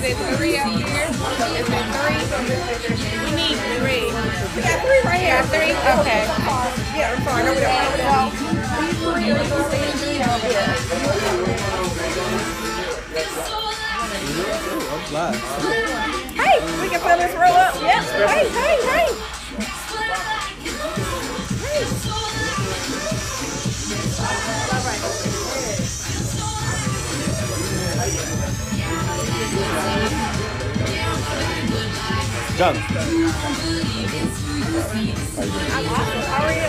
it 3 up here? Is it 3? We need 3. We got 3 right here. Got 3? Okay. Yeah, I'm sorry. No, we don't. These 3 are the 3 over here. Hey, we can fill this roll up. Yep. Hey. Done. I'm awesome. How are you?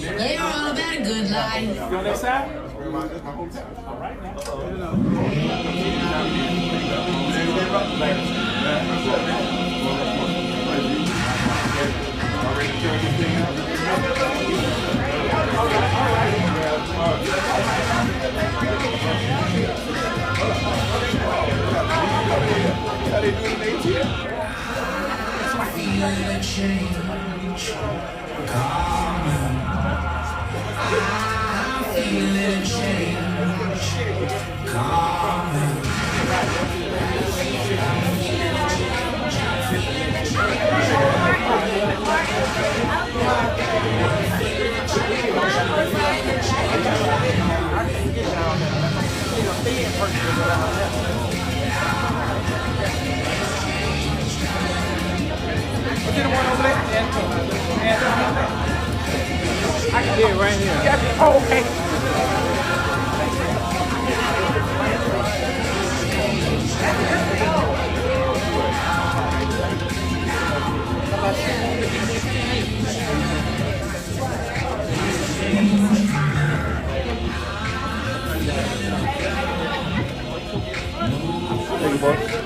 Yeah, all about a good life. You on that side? All right Yeah, right here. Oh, okay. Thank you, boy.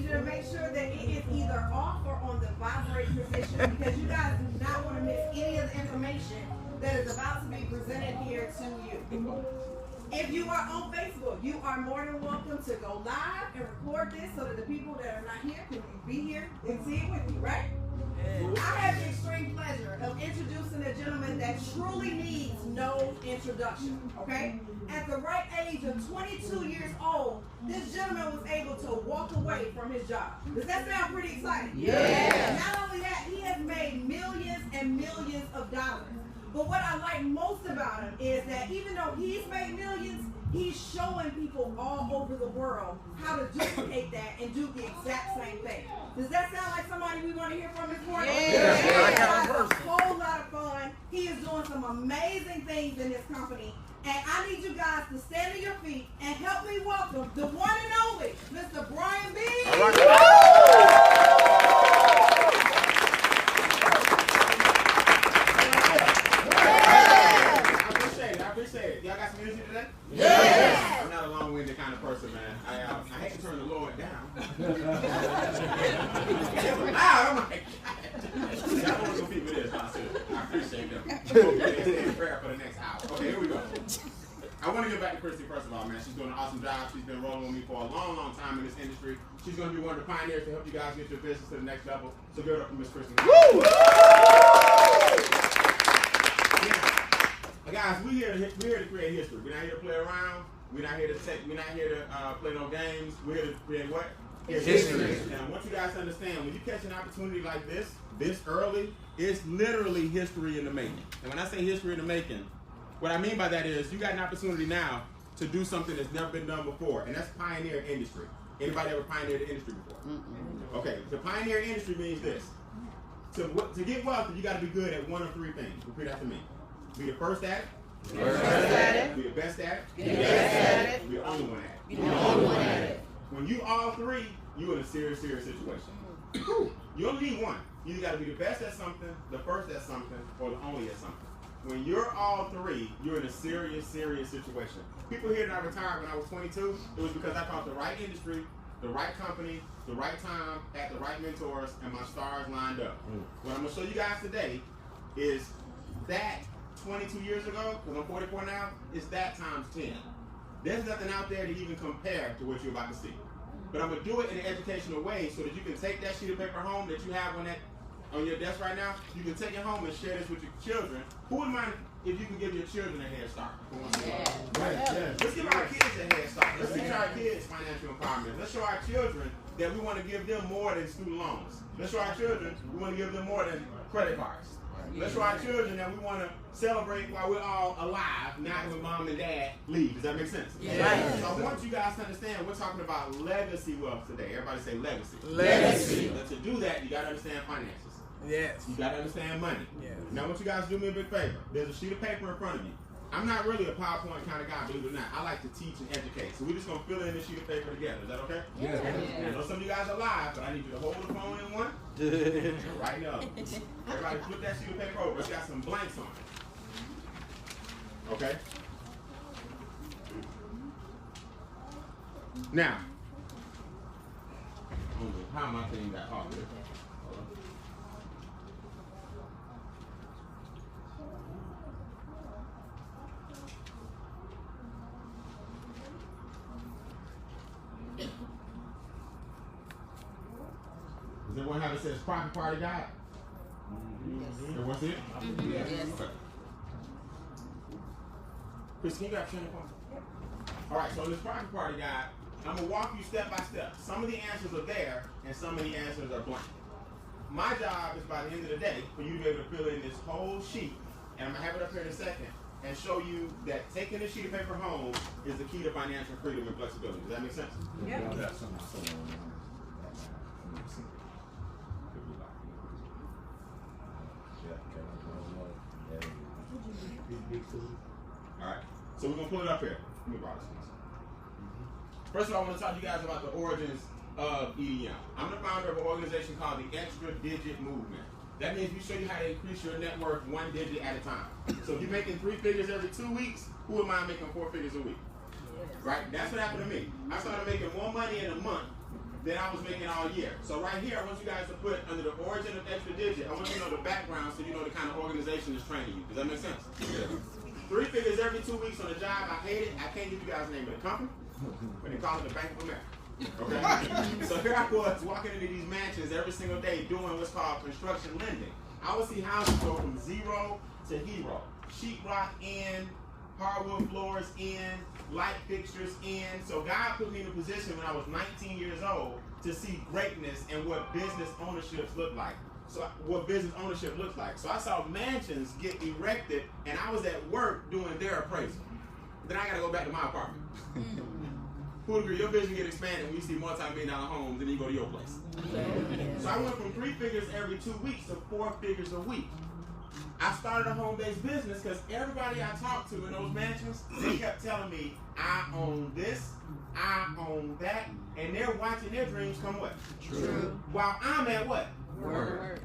you to make sure that it is either off or on the vibrate position, because you guys do not want to miss any of the information that is about to be presented here to you. If you are on Facebook, you are more than welcome to go live and record this so that the people that are not here can be here and see it with you, right? I have the extreme pleasure of introducing a gentleman that truly needs no introduction, okay? At the right age of 22 years old, this gentleman was able to walk away from his job. Does that sound pretty exciting? Yeah. Not only that, he has made millions and millions of dollars. But what I like most about him is that even though he's made millions, he's showing people all over the world how to duplicate that and do the exact same thing. Does that sound like somebody we want to hear from this morning? Yeah. A whole lot of fun. He is doing some amazing things in this company. And I need you guys to stand on your feet and help me welcome the one and only Mr. Brian Beane. All right. Y'all got some energy today? Yes! I'm not a long-winded kind of person, man. I hate to turn the Lord down. It's loud. I'm like, y'all want to compete with this. I appreciate them. We'll prayer for the next hour. Okay, here we go. I want to get back to Christy first of all, man. She's doing an awesome job. She's been rolling with me for a long, long time in this industry. She's going to be one of the pioneers to help you guys get your business to the next level. So give it up for Miss Christy. Woo! Guys, we're here to create history. We're not here to play around. We're not here to play no games. We're here to create what? History. And I want you guys to understand, when you catch an opportunity like this early, it's literally history in the making. And when I say history in the making, what I mean by that is you got an opportunity now to do something that's never been done before, and that's pioneer industry. Anybody ever pioneered the industry before? Okay, to pioneer industry means this. To get wealthy, you got to be good at one of three things. Repeat after me. Be the first at it. Be the best at it. Be the only one at it. When you all three, you're in a serious situation. You only need one. You either got to be the best at something, the first at something, or the only at something. When you're all three, you're in a serious situation. People here that I retired when I was 22, it was because I caught the right industry, the right company, the right time, had the right mentors, and my stars lined up. What I'm going to show you guys today is that 22 years ago, because I'm 44 now, it's that times 10. There's nothing out there to even compare to what you're about to see. But I'm going to do it in an educational way so that you can take that sheet of paper home that you have on your desk right now. You can take it home and share this with your children. Who would mind if you can give your children a head start? Let's give our kids a head start. Let's teach our kids financial empowerment. Let's show our children that we want to give them more than student loans. Let's show our children we want to give them more than credit cards. Let's show our children that we want to celebrate while we're all alive, not when mom and dad leave. Does that make sense? Yeah. So I want you guys to understand we're talking about legacy wealth today. Everybody say legacy. Legacy. But to do that, you got to understand finances. Yes. You got to understand money. Yes. Now I want you guys to do me a big favor. There's a sheet of paper in front of you. I'm not really a PowerPoint kind of guy, believe it or not. I like to teach and educate. So we're just going to fill in this sheet of paper together. Is that okay? Yeah. I know some of you guys are live, but I need you to hold the phone in one and write the other. Everybody flip that sheet of paper over. It's got some blanks on it. Okay? Now, how am I saying that off here? Does everyone have it says Profit Party Guide? Everyone see it? Yes. Okay. Chris, can you grab Shannon for me? All right, so in this Profit Party Guide, I'm going to walk you step by step. Some of the answers are there, and some of the answers are blank. My job is by the end of the day for you to be able to fill in this whole sheet, and I'm going to have it up here in a second, and show you that taking this sheet of paper home is the key to financial freedom and flexibility. Does that make sense? Yeah. All right, so we're going to pull it up here. Let me borrow this. First of all, I want to talk to you guys about the origins of EDM. I'm the founder of an organization called the Extra Digit Movement. That means we show you how to increase your net worth one digit at a time. So if you're making 3 figures every 2 weeks, who am I making 4 figures a week? Right? That's what happened to me. I started making more money in a month than I was making all year. So right here, I want you guys to put under the origin of extra digit, I want you to know the background so you know the kind of organization that's training you. Does that make sense? Yeah. 3 figures every 2 weeks on a job. I hate it. I can't give you guys the name of the company, but they call it the Bank of America. Okay? So here I was walking into these mansions every single day doing what's called construction lending. I would see houses go from zero to hero. Sheetrock in, hardwood floors in, light fixtures in. So God put me in a position when I was 19 years old to see greatness and what business ownerships look like. So what business ownership looks like. So I saw mansions get erected and I was at work doing their appraisal. Then I got to go back to my apartment. Who agree? Your business get expanded when you see multi-million-dollar homes and then you go to your place. So I went from 3 figures every 2 weeks to 4 figures a week. I started a home-based business because everybody I talked to in those mansions, they kept telling me, I own this, I own that, and they're watching their dreams come what? True. While I'm at what? Work.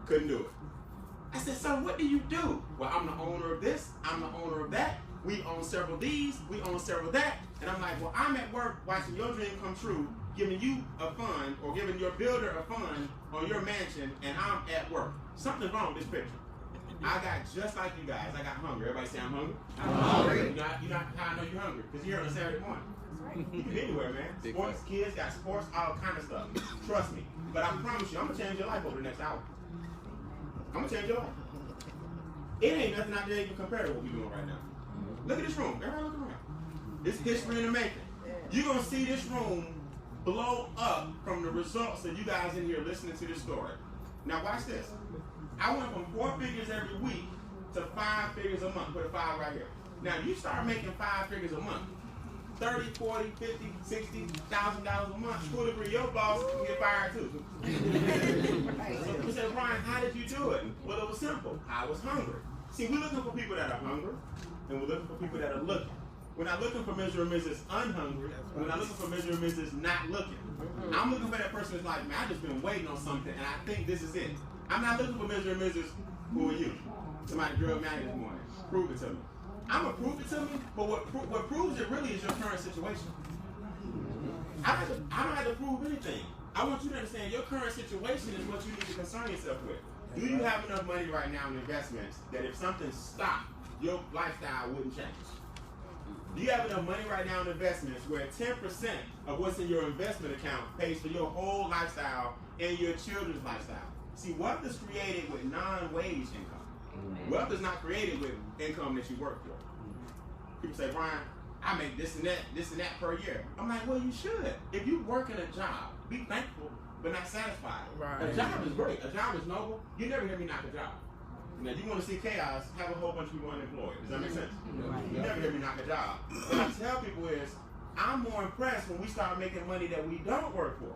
Couldn't do it. I said, so what do you do? Well, I'm the owner of this, I'm the owner of that, we own several of these, we own several of that, and I'm like, well, I'm at work watching your dream come true, giving you a fund, or giving your builder a fund on your mansion, and I'm at work. Something's wrong with this picture. I got just like you guys. I got hungry. Everybody say I'm hungry? I'm hungry. You know how I know you're hungry? Because you're here on a Saturday morning. You can be anywhere, man. Sports, kids got sports, all kind of stuff. Trust me. But I promise you, I'm going to change your life over the next hour. I'm going to change your life. It ain't nothing out there even compared to what we're doing right now. Look at this room. Everybody look around. It's history in the making. You're going to see this room blow up from the results of you guys in here listening to this story. Now watch this. I went from 4 figures every week to 5 figures a month. Put a 5 right here. Now you start making 5 figures a month. 30, 40, 50, 60, $1,000 a month. Who would agree? Your boss can get fired too. So people say, Brian, how did you do it? Well, it was simple. I was hungry. See, we're looking for people that are hungry, and we're looking for people that are looking. We're not looking for Mr. and Mrs. Unhungry. We're not looking for Mr. and Mrs. Not looking. I'm looking for that person that's like, man, I just been waiting on something, and I think this is it. I'm not looking for Mr. and Mrs. Who are you? Somebody drilled me this morning. Prove it to me. I'm going to prove it to me, but what proves it really is your current situation. I don't have to prove anything. I want you to understand your current situation is what you need to concern yourself with. Do you have enough money right now in investments that if something stopped, your lifestyle wouldn't change? Do you have enough money right now in investments where 10% of what's in your investment account pays for your whole lifestyle and your children's lifestyle? See, wealth is created with non-wage income. Wealth is not created with income that you work for. People say, Brian, I make this and that per year. I'm like, well, you should. If you work in a job, be thankful, but not satisfied. Right. A job is great. A job is noble. You never hear me knock a job. Now, you want to see chaos, have a whole bunch of people unemployed. Does that make sense? Right. You never hear me knock a job. What I tell people is, I'm more impressed when we start making money that we don't work for.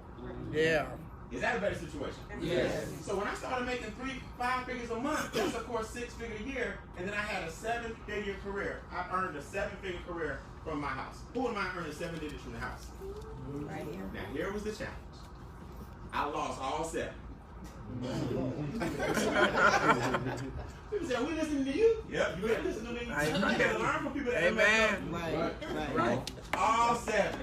Yeah. Is that a better situation? Yes. So when I started making 5 figures a month, that's of course 6-figure a year, and then I had a 7-figure career. I earned a 7-figure career from my house. Who am I earning 7 digits from the house? Right here. Now here was the challenge. I lost all 7. People say, are we listening to you? Yep, you better listen to me. You gotta learn from people that Amen. Right. All 7.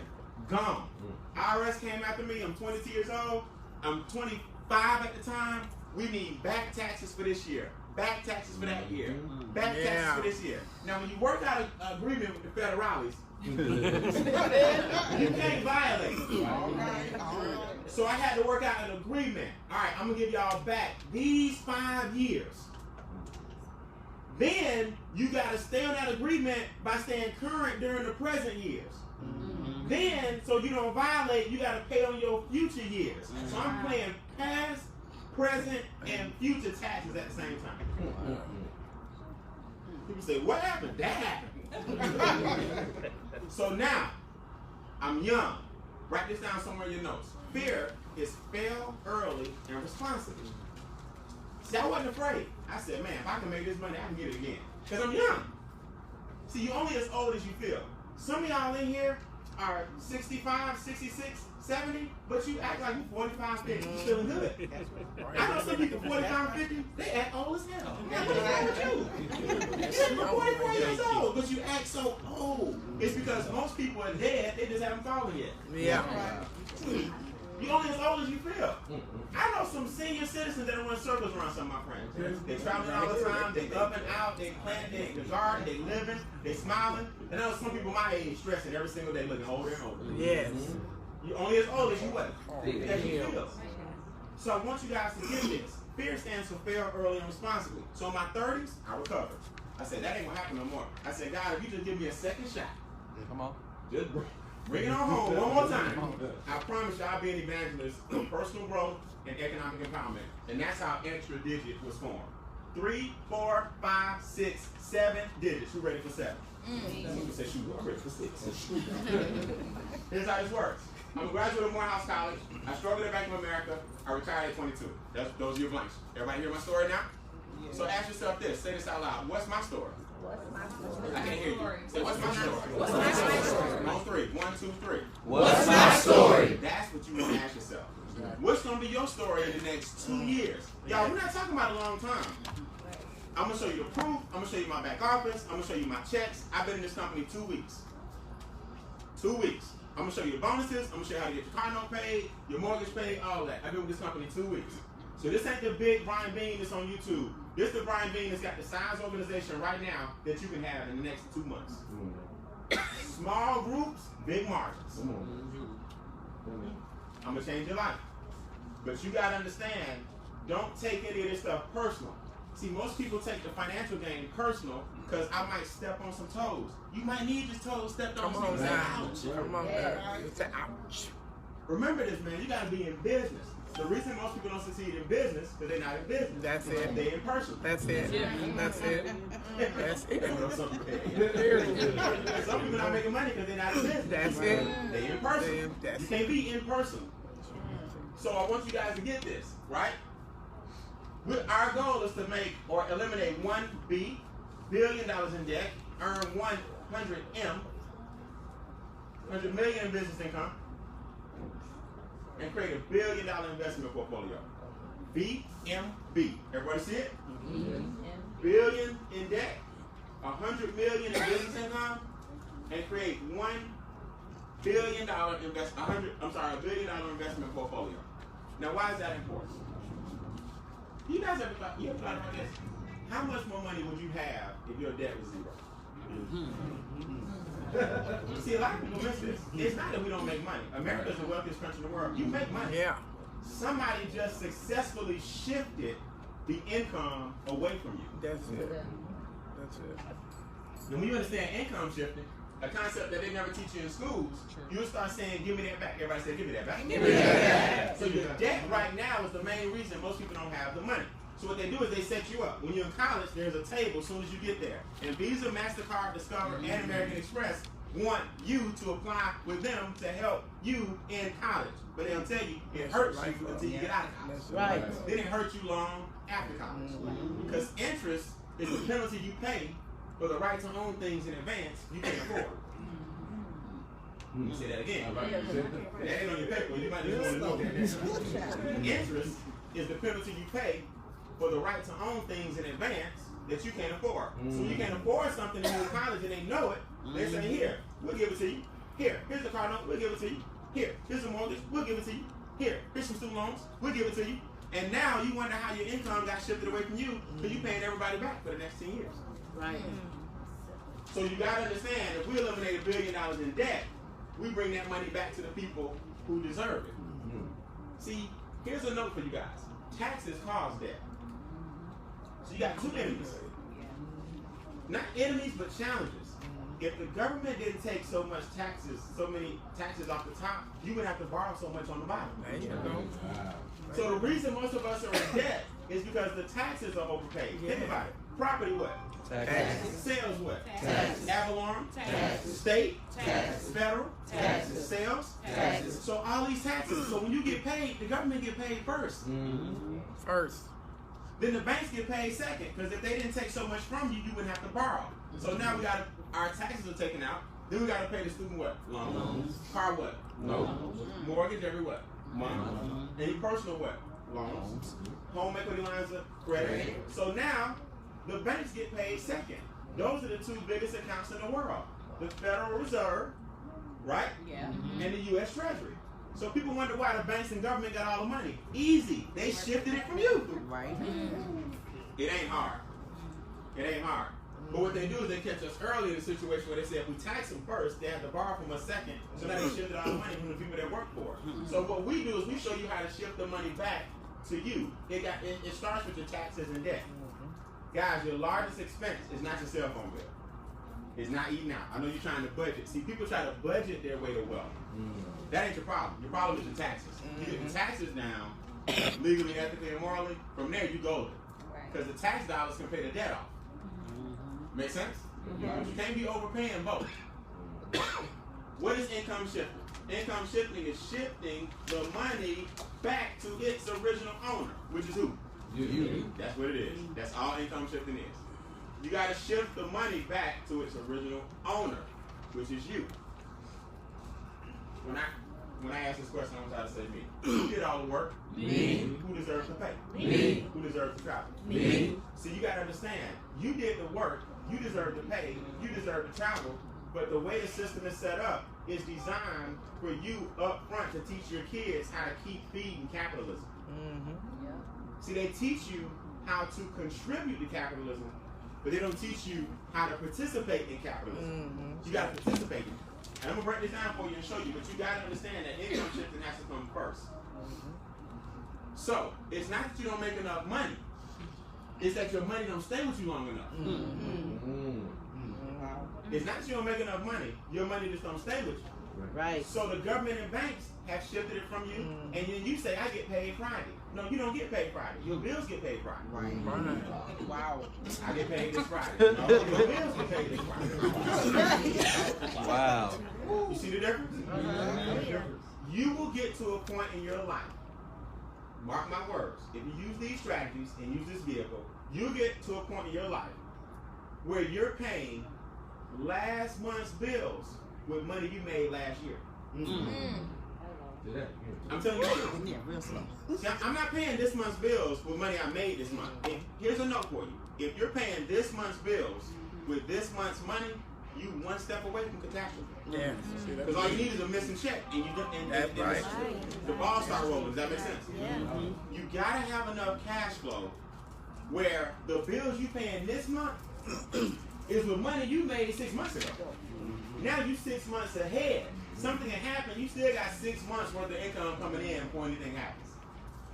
Gone. IRS came after me. I'm 22 years old. I'm 25 at the time. We need back taxes for this year. Back taxes for that year. Back taxes for this year. Now, when you work out an agreement with the federales, you can't violate. So I had to work out an agreement. All right, I'm going to give y'all back these 5 years. Then you got to stay on that agreement by staying current during the present years. Then, so you don't violate, you got to pay on your future years. So I'm paying past, present, and future taxes at the same time. People say, what happened? That happened. So now, I'm young. Write this down somewhere in your notes. Fear is fail early and responsible. See, I wasn't afraid. I said, man, if I can make this money, I can get it again. Because I'm young. See, you're only as old as you feel. Some of y'all in here are 65, 66, 70, but you act like you're 45, 50. You're feeling good. I know some people 45, 50, they act old as hell. Now, what's wrong with you? You're 44 years old, but you act so old. It's because most people are dead, they just haven't fallen yet. Yeah. You only as old as you feel. I know some senior citizens that run circles around some of my friends. They traveling all the time. They up and out. They planting. They garden. They living. They smiling. And I know some people my age stressing every single day, looking older and older. Yes. You only as old as you what? As you feel. So I want you guys to get this. Fear stands for fail early and responsibly. So in my 30s, I recovered. I said, that ain't gonna happen no more. I said, God, if you just give me a second shot, Come on. just bring it on home one more time. I promise you I'll be an evangelist of personal growth and economic empowerment. And that's how extra digit was formed. 3, 4, 5, 6, 7 digits. Who ready for 7? Some people say, shoot, I'm ready for 6. Here's how this works. I'm a graduate of Morehouse College. I struggled at Bank of America. I retired at 22. Those are your blanks. Everybody hear my story now? Yeah. So ask yourself this. Say this out loud. What's my story? What's my story? I can't hear you. Say, what's my story? What's my story? On 3. 1, 2, 3. What's my story? That's what you want to ask yourself. What's going to be your story in the next 2 years? Y'all, we're not talking about a long time. I'm going to show you the proof. I'm going to show you my back office. I'm going to show you my checks. I've been in this company 2 weeks. 2 weeks. I'm going to show you the bonuses. I'm going to show you how to get your car note paid, your mortgage paid, all that. I've been with this company 2 weeks. So this ain't the big Brian Beane that's on YouTube. This is the Brian Beane that's got the size organization right now that you can have in the next 2 months. Small groups, big margins. I'm going to change your life. But you got to understand, don't take any of this stuff personal. See, most people take the financial gain personal because I might step on some toes. You might need your toes stepped on. Come on now. Ouch. Come on now. It's an ouch. Remember this, man. You got to be in business. The reason most people don't succeed in business is because they're not in business. That's it. They're in person. That's it. That's it. That's it. Some people not making money because they're not in business. That's it. They're in person. You can't be in person. So I want you guys to get this, right? Our goal is to make or eliminate $1 billion in debt, earn 100 million in business income, and create $1 billion investment portfolio. BMB. Everybody see it? Billion in debt, 100 million in business income, and create $1 billion $1 billion investment portfolio. Now, why is that important? You guys ever thought about this? How much more money would you have if your debt was 0? See, a lot of people miss this. It's not that we don't make money. America is the wealthiest country in the world. You make money. Yeah. Somebody just successfully shifted the income away from you. That's it. That's it. And when you understand income shifting, a concept that they never teach you in schools, you'll start saying, give me that back. Everybody say, give me that back. Give me that back. So your debt right now is the main reason most people don't have the money. So what they do is they set you up. When you're in college, there's a table as soon as you get there. And Visa, MasterCard, Discover, and American Express want you to apply with them to help you in college. But they'll tell you it hurts you until you get out of college. Right. Then it hurts you long after college. Because interest is the penalty you pay for the right to own things in advance you can't afford. Let me say that again. That ain't on your paper. You might just want to know that. Interest is the penalty you pay for the right to own things in advance that you can't afford. So you can't afford something in college and they know it. They say, here, we'll give it to you. Here's the car note, we'll give it to you. Here's a mortgage, we'll give it to you. Here's some student loans, we'll give it to you. And now you wonder how your income got shifted away from you because you're paying everybody back for the next 10 years. Right. So you got to understand, if we eliminate $1 billion in debt, we bring that money back to the people who deserve it. See, here's a note for you guys. Taxes cause debt. So you got two enemies. Not enemies, but challenges. If the government didn't take so many taxes off the top, you would have to borrow so much on the bottom. There you go. So the reason most of us are in debt is because the taxes are overpaid. Think about it. Property what? Taxes. Sales what? Taxes. Avalon? Taxes. State? Taxes. Federal? Taxes. Sales? Taxes. So all these taxes. So when you get paid, the government get paid first. First. Then the banks get paid second, because if they didn't take so much from you, you wouldn't have to borrow. So now our taxes are taken out. Then we got to pay the student what? Loans. Car what? Loans. Mortgage every what? Month. Any personal what? Loans. Home equity lines of credit. So now the banks get paid second. Those are the two biggest accounts in the world. The Federal Reserve, right? Yeah. And the U.S. Treasury. So people wonder why the banks and government got all the money. Easy. They shifted it from you. Right. It ain't hard. It ain't hard. But what they do is they catch us early in a situation where they say if we tax them first, they have to borrow from us second. So now they shifted all the money from the people that work for us. So what we do is we show you how to shift the money back to you. It starts with your taxes and debt. Guys, your largest expense is not your cell phone bill. It's not eating out. I know you're trying to budget. See, people try to budget their way to wealth. That ain't your problem. Your problem is your taxes. You get the taxes down, legally, ethically, and morally, from there you golden. Because the tax dollars can pay the debt off. Make sense? But you can't be overpaying both. What is income shifting? Income shifting is shifting the money back to its original owner, which is who? You. That's what it is. That's all income shifting is. You got to shift the money back to its original owner, which is you. When I ask this question, I'm going to try to say me. Who did all the work? Me. Who deserves to pay? Me. Who deserves to travel? Me. See, you got to understand, you did the work, you deserve to pay, you deserve to travel, but the way the system is set up is designed for you up front to teach your kids how to keep feeding capitalism. See, they teach you how to contribute to capitalism, but they don't teach you how to participate in capitalism. You got to participate in it. And I'm going to break this down for you and show you, but you got to understand that income shifting has to come first. So, it's not that you don't make enough money. It's that your money don't stay with you long enough. It's not that you don't make enough money. Your money just don't stay with you. Right. So the government and banks have shifted it from you, and then you say, I get paid Friday. No, you don't get paid Friday. Your bills get paid Friday. Right. Wow. I get paid this Friday. No, your bills get paid this Friday. Wow. You see the difference? You will get to a point in your life, mark my words, if you use these strategies and use this vehicle, you'll get to a point in your life where you're paying last month's bills with money you made last year. I'm telling you. Real slow. See, I'm not paying this month's bills with money I made this month. And here's a note for you. If you're paying this month's bills with this month's money, you one step away from catastrophe. Yeah. Because all you need is a missing check, and you That's right. the ball start rolling. Does that make sense? You gotta have enough cash flow where the bills you paying this month is with money you made 6 months ago. Now you 6 months ahead. Something can happen. You still got 6 months worth of income coming in before anything happens.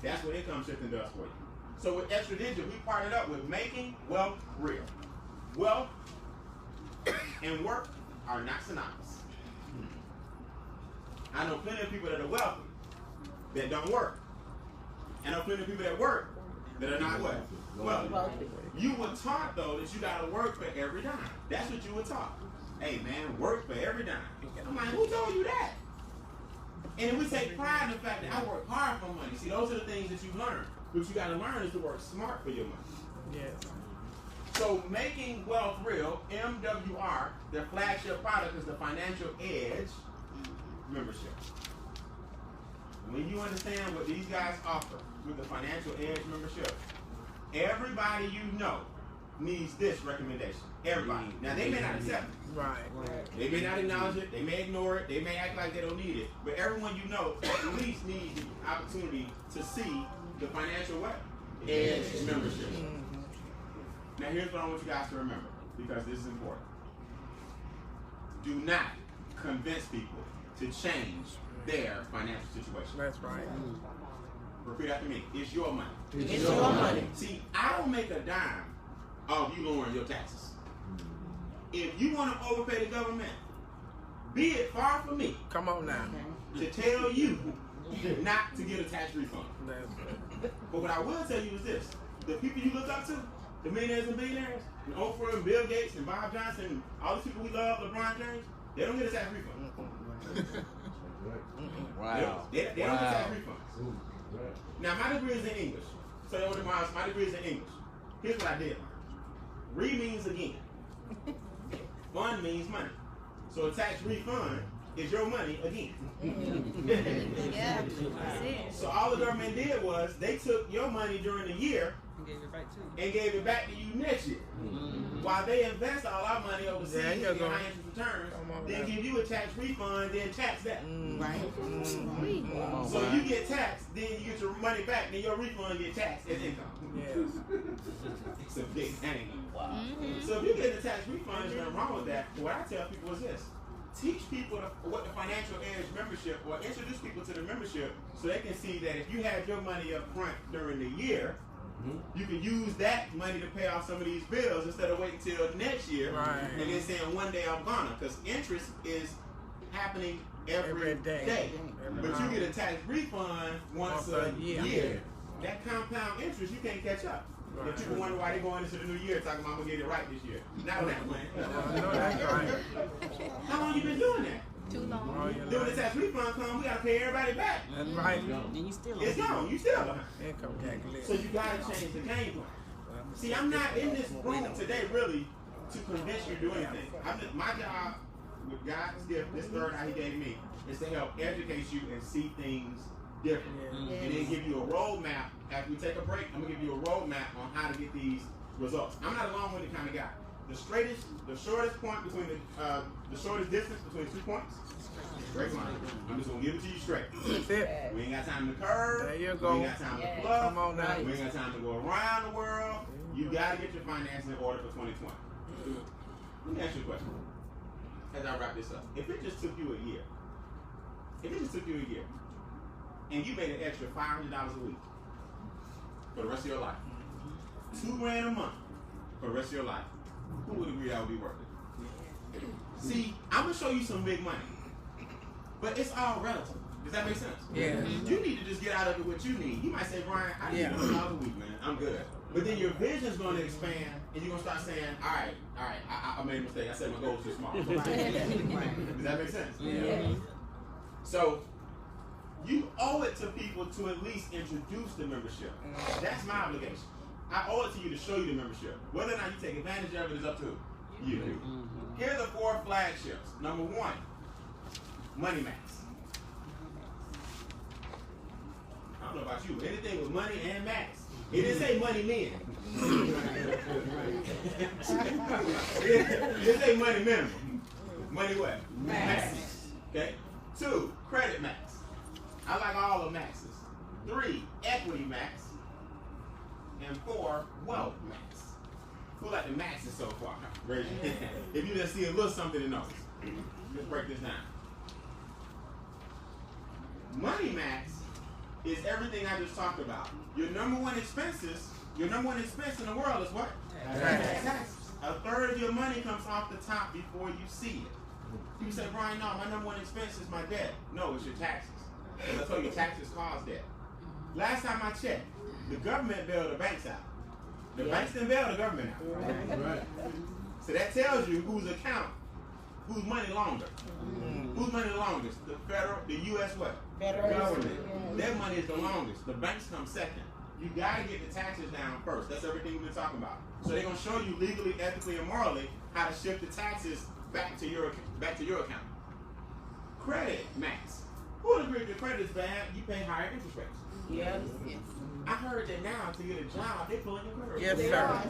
That's what income shifting does for you. So with Extra Digit, we partnered up with Making Wealth Real. Wealth and work are not synonymous. I know plenty of people that are wealthy that don't work. And I know plenty of people that work that are not wealthy. You were taught, though, that you got to work for every dime. That's what you were taught. Hey, man, work for every dime. I'm like, who told you that? And then we take pride in the fact that I work hard for money. See, those are the things that you learn. What you got to learn is to work smart for your money. Yes. So Making Wealth Real, MWR, their flagship product is the Financial Edge membership. When you understand what these guys offer with the Financial Edge membership, everybody you know needs this recommendation. Everybody. Now, they may not accept it. Right. They may not acknowledge it. They may ignore it. They may act like they don't need it. But everyone you know at least needs the opportunity to see the Financial Edge membership. Now, here's what I want you guys to remember, because this is important. Do not convince people to change their financial situation. That's right. Repeat after me. It's your money. It's your money. See, I don't make a dime off you lowering your taxes. If you want to overpay the government, be it far from me Come on now. to tell you not to get a tax refund. That's right. But what I will tell you is this. The people you look up to, the millionaires and billionaires, and Oprah and Bill Gates and Bob Johnson, and all these people we love, LeBron James, they don't get a tax refund. Wow. They don't get a tax refund. Now, my degree is in English. So, my degree is in English. Here's what I did. Re means again. Fund means money. So, a tax refund is your money again. Yeah, that's it. So all the government did was they took your money during the year and gave it back to you next year. While they invest all our money overseas and get high interest returns, then give you a tax refund, then tax that. So you get taxed, then you get your money back, then your refund get taxed as income. It's a big thing. So if you get a tax refund, there's nothing wrong with that. What I tell people is this: teach people what the financial edge membership, or introduce people to the membership so they can see that if you have your money up front during the year, you can use that money to pay off some of these bills instead of waiting till next year and then saying one day I'm gonna. Because interest is happening every day. But you get a tax refund once a year. That compound interest, you can't catch up. If people wonder why they're going into the new year talking about I'm gonna get it right this year. Not that way. How long you been doing that? Too long. Then when the tax refund comes, we gotta pay everybody back. That's right. And you still It's gone. You still behind. income calculation. So you gotta change the game plan. See, I'm not in this room today really to convince you to do anything. My job with God's gift, this third eye He gave me, is to help educate you and see things differently. And then give you a roadmap. After we take a break, I'm gonna give you a roadmap on how to get these results. I'm not a long-winded kind of guy. The shortest point between the shortest distance between 2 points, straight line. I'm just gonna give it to you straight. That's it. We ain't got time to curve. There you We go. ain't got time to fluff. Come on now. We ain't got time to go around the world. You gotta get your finances in order for 2020. Let me ask you a question as I wrap this up. If it just took you a year, and you made an extra $500 a week for the rest of your life, $2,000 a month for the rest of your life, who would agree that would be worth it? See, I'm gonna show you some big money, but it's all relative. Does that make sense? Yeah. You need to just get out of it what you need. You might say, Brian, I need $100 a week, man. I'm good. But then your vision's gonna expand, and you're gonna start saying, all right, I made a mistake. I said my goal was too small. Does that make sense? Yeah. So you owe it to people to at least introduce the membership. That's my obligation. I owe it to you to show you the membership. Whether or not you take advantage of it is up to you. Here are the 4 flagships. Number 1, Money Max. I don't know about you, but anything with money and max. It didn't say money men. It didn't say money minimum. Money what? Max. Okay. 2, Credit Max. I like all the maxes. 3, Equity Max. And 4, Wealth Max. Who like the maxes so far? Raise your hand. If you just see a little something to notice. Let's break this down. Money Max is everything I just talked about. Your number one expense in the world is what? Taxes. A third of your money comes off the top before you see it. People say, Brian, no, my number one expense is my debt. No, it's your taxes. Because I told you taxes cause debt. Last time I checked, the government bailed the banks out. The banks didn't bail the government out. Right. So that tells you whose money longer. Whose money the longest? The U.S. what? Government. Their money is the longest. The banks come second. You got to get the taxes down first. That's everything we've been talking about. So they're going to show you legally, ethically, and morally how to shift the taxes back to your account. Credit Max. Who would agree if your credit is bad, you pay higher interest rates? Yes. I heard that now to get a job, they're pulling your credit. Yes, sir.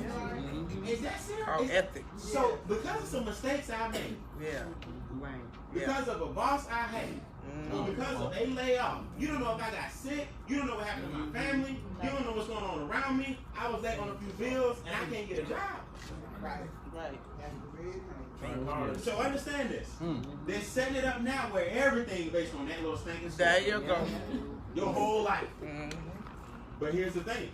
Is that serious? Called ethics. So because of some mistakes I made, because of a boss I hate, or because of a layoff, you don't know if I got sick, you don't know what happened to my family, you don't know what's going on around me, I was late on a few bills, and I can't get a job. Right. So understand this. They're setting it up now where everything based on that little stinking stuff. There you go. Your whole life. But here's the thing.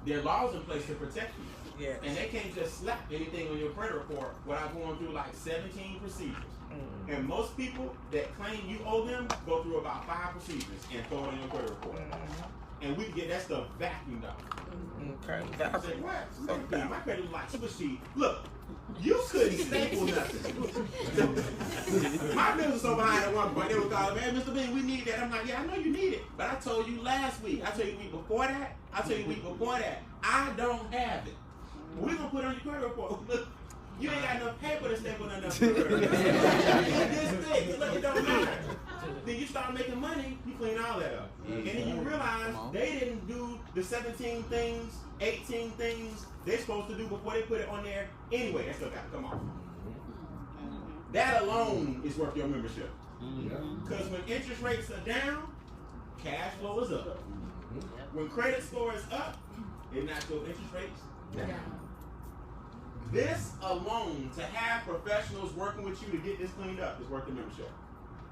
There are laws in place to protect you. Yes. And they can't just slap anything on your credit report without going through like 17 procedures. And most people that claim you owe them go through about 5 procedures and throw it on your credit report. And we can get that stuff vacuumed up. Okay. I say, what? My credit was like super cheap. Look, you couldn't staple nothing. My bills were so behind at one point, they were calling, man, Mr. Beane, we need that. I'm like, yeah, I know you need it. But I told you last week. I told you the week before that. I told you the week before that. I don't have it. We're going to put it on your credit report. You ain't got enough paper to staple nothing up. This thick, look, it don't matter. Then you start making money, you clean all that up. And then you realize they didn't do the 17 things, 18 things they're supposed to do before they put it on there anyway. They still got to come off. That alone is worth your membership. Because when interest rates are down, cash flow is up. When credit score is up, it knocks your interest rates down. This alone, to have professionals working with you to get this cleaned up, is worth the membership.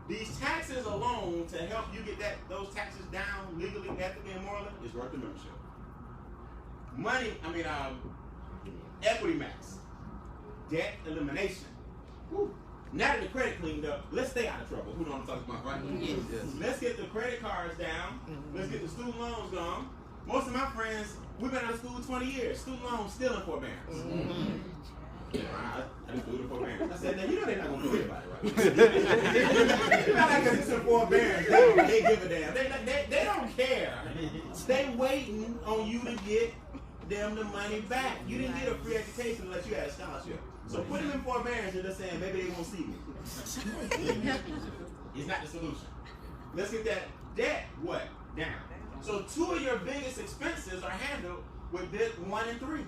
These taxes alone, to help you get those taxes down legally, ethically, and morally, is worth the membership. Equity max, debt elimination. Woo. Now that the credit cleaned up, let's stay out of trouble. Who know what I'm talking about, right? Yes. Let's get the credit cards down. Let's get the student loans gone. Most of my friends, we've been out of school 20 years. Student loans still in forbearance. I just do it in forbearance. I said, now you know they're not going to do everybody, right? It's not like it's in forbearance. They give a damn. They don't care. They waiting on you to get them the money back. You didn't get a free education unless you had a scholarship. So put them in forbearance and they're saying, maybe they won't see me. It's not the solution. Let's get that debt, what? Down. So 2 of your biggest expenses are handled with this 1 and 3.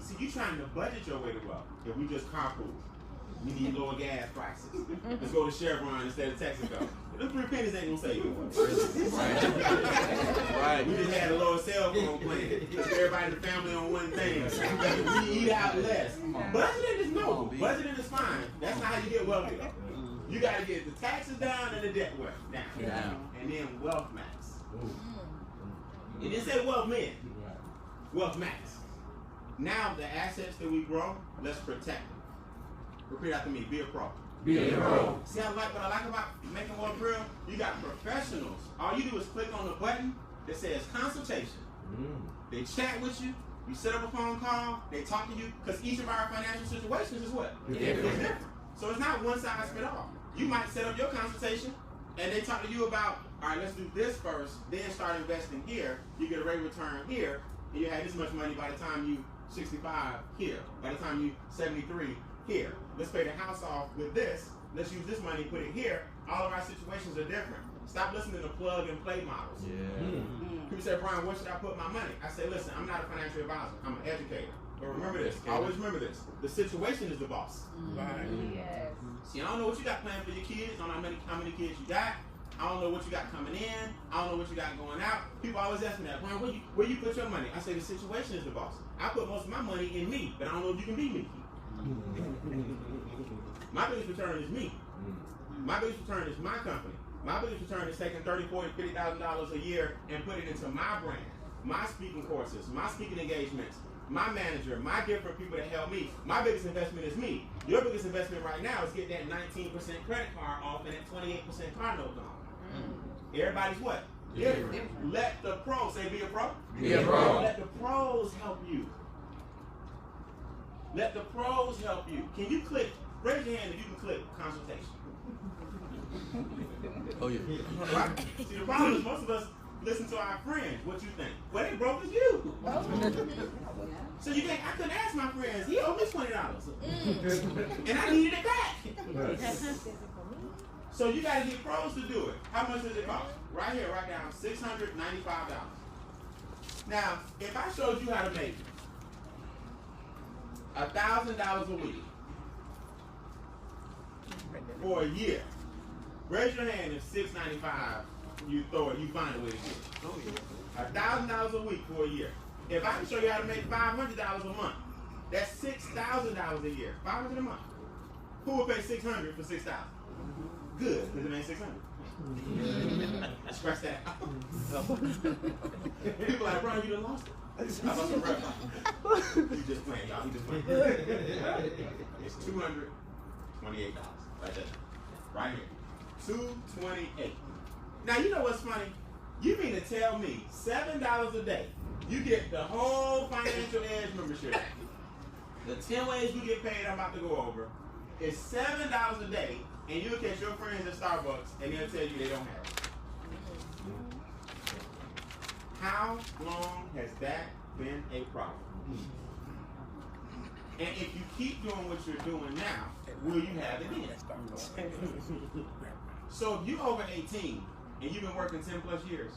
See, you trying to budget your way to wealth. If we just carpool, we need lower gas prices. Let's go to Chevron instead of Texaco. Them 3 pennies ain't gonna save you. Right. We just had a lower cell phone plan. Everybody in the family on one thing. We eat out less. Budgeting is noble. Budgeting is fine. That's not how you get wealthy. You gotta get the taxes down and the debt down. And then wealth max. It didn't say wealth min. Wealth max. Now the assets that we grow, let's protect them. Repeat after me. Be a pro. Be a pro. See, what I like about making one real, you got professionals. All you do is click on the button that says consultation. They chat with you. You set up a phone call. They talk to you. Because each of our financial situations is what? It's different. So it's not one size fits all. You might set up your consultation and they talk to you about, all right, let's do this first, then start investing here. You get a rate of return here, and you have this much money by the time you 65 here. By the time you 73 here. Let's pay the house off with this. Let's use this money, put it here. All of our situations are different. Stop listening to plug and play models. People say, Brian, where should I put my money? I say, listen, I'm not a financial advisor. I'm an educator. But remember this. Always remember this. The situation is the boss. Right? Yes. See, I don't know what you got planned for your kids. I don't know how many kids you got. I don't know what you got coming in. I don't know what you got going out. People always ask me that, Brian, where you put your money? I say the situation is the boss. I put most of my money in me, but I don't know if you can be me. My biggest return is me. My biggest return is my company. My biggest return is taking $30,000, $40,000, $50,000 a year and putting it into my brand, my speaking courses, my speaking engagements, my manager, my different people that help me. My biggest investment is me. Your biggest investment right now is getting that 19% credit card off and that 28% car note gone. Everybody's what? Different. Let the pros, say be a pro. Be a pro. Let the pros help you. Let the pros help you. Can you click, raise your hand if you can click consultation. Oh yeah. Right? See, the problem is most of us listen to our friends. What you think? Well, they broke as you. So you think, I couldn't ask my friends, he owed me $20. And I needed it back. So you got to get pros to do it. How much does it cost? Right here, right down, $695. Now, if I showed you how to make $1,000 a week for a year, raise your hand if $695 you throw it, you find a way to get it. $1,000 a week for a year. If I can show you how to make $500 a month, that's $6,000 a year. $500 a month. Who will pay $600 for $6,000? Good, because it ain't $600. Scratch that out. People like, Brian, you done lost it. How about some rep? You just playing, y'all. You just playing. It's $228. Right there. Right here. $228. Now, you know what's funny? You mean to tell me $7 a day, you get the whole Financial Edge membership. The 10 ways you get paid I'm about to go over is $7 a day, and you'll catch your friends at Starbucks, and they'll tell you they don't have it. How long has that been a problem? And if you keep doing what you're doing now, will you have it then? So if you're over 18 and you've been working 10 plus years,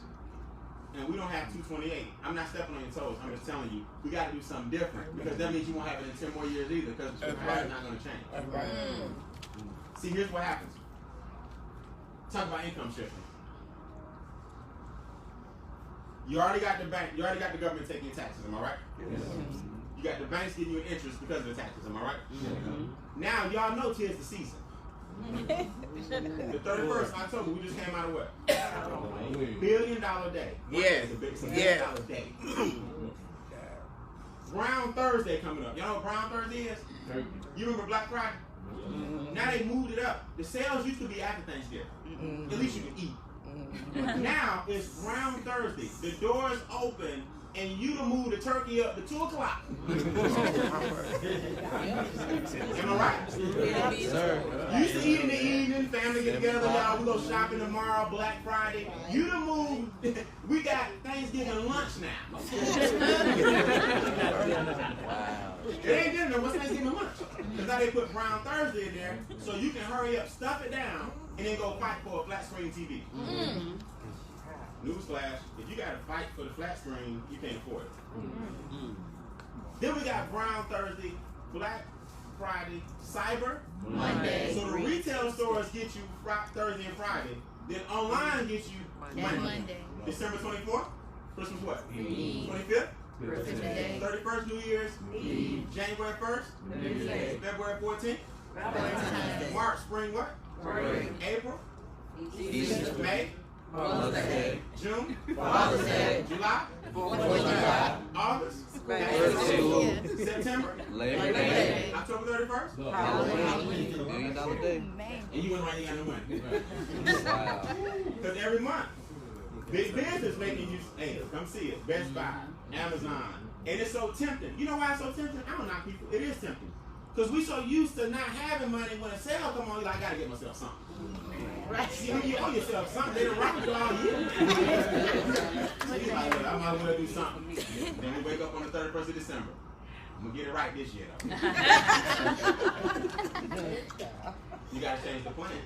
and we don't have 228, I'm not stepping on your toes. I'm just telling you, we got to do something different, because that means you won't have it in 10 more years either, because the price is not going to change. See, here's what happens. Talk about income shifting. You already got the bank. You already got the government taking your taxes. Am I right? Yes. You got the banks giving you an interest because of the taxes. Am I right? Now y'all know tis the season. The 31st of October, we just came out of what? $1 billion day. Yes. It's a $1 billion day. Brown Thursday coming up. Y'all know what Brown Thursday is? You remember Black Friday? Now they moved it up. The sales used to be after Thanksgiving. At least you can eat. Now it's Brown Thursday. The doors open, and you to move the turkey up to 2 o'clock. Am I right? Yes, sir. You used to eat in the evening, family get together, y'all, we go shopping tomorrow, Black Friday. You to move, we got Thanksgiving lunch now. It ain't dinner, what's Thanksgiving lunch? Because now they put Brown Thursday in there, so you can hurry up, stuff it down, and then go fight for a flat screen TV. Newsflash, if you got to fight for the flat screen, you can't afford it. Then we got Brown Thursday, Black Friday, Cyber Monday. So the retail stores get you Thursday and Friday. Then online gets you Monday. December 24th, Christmas what? 25th? Christmas Day. 31st, New Year's Eve. January 1st? February 14th? March, spring what? April? Easter. May? June? July? August? September? Labor Day. October 31st? $1 million day. And you went right, you got no money. Wow. Because every month, big business making you, hey, come see it. Best Buy, Amazon. And it's so tempting. You know why it's so tempting? I don't knock people. It is tempting. Because we so used to not having money when a sale come on, you're like, I got to get myself something. Right. See, when you owe yourself something, they done robbed you all year. So you're like, well, I might as well do something. Then we wake up on the 31st of December. I'm going to get it right this year, though. You got to change the plan.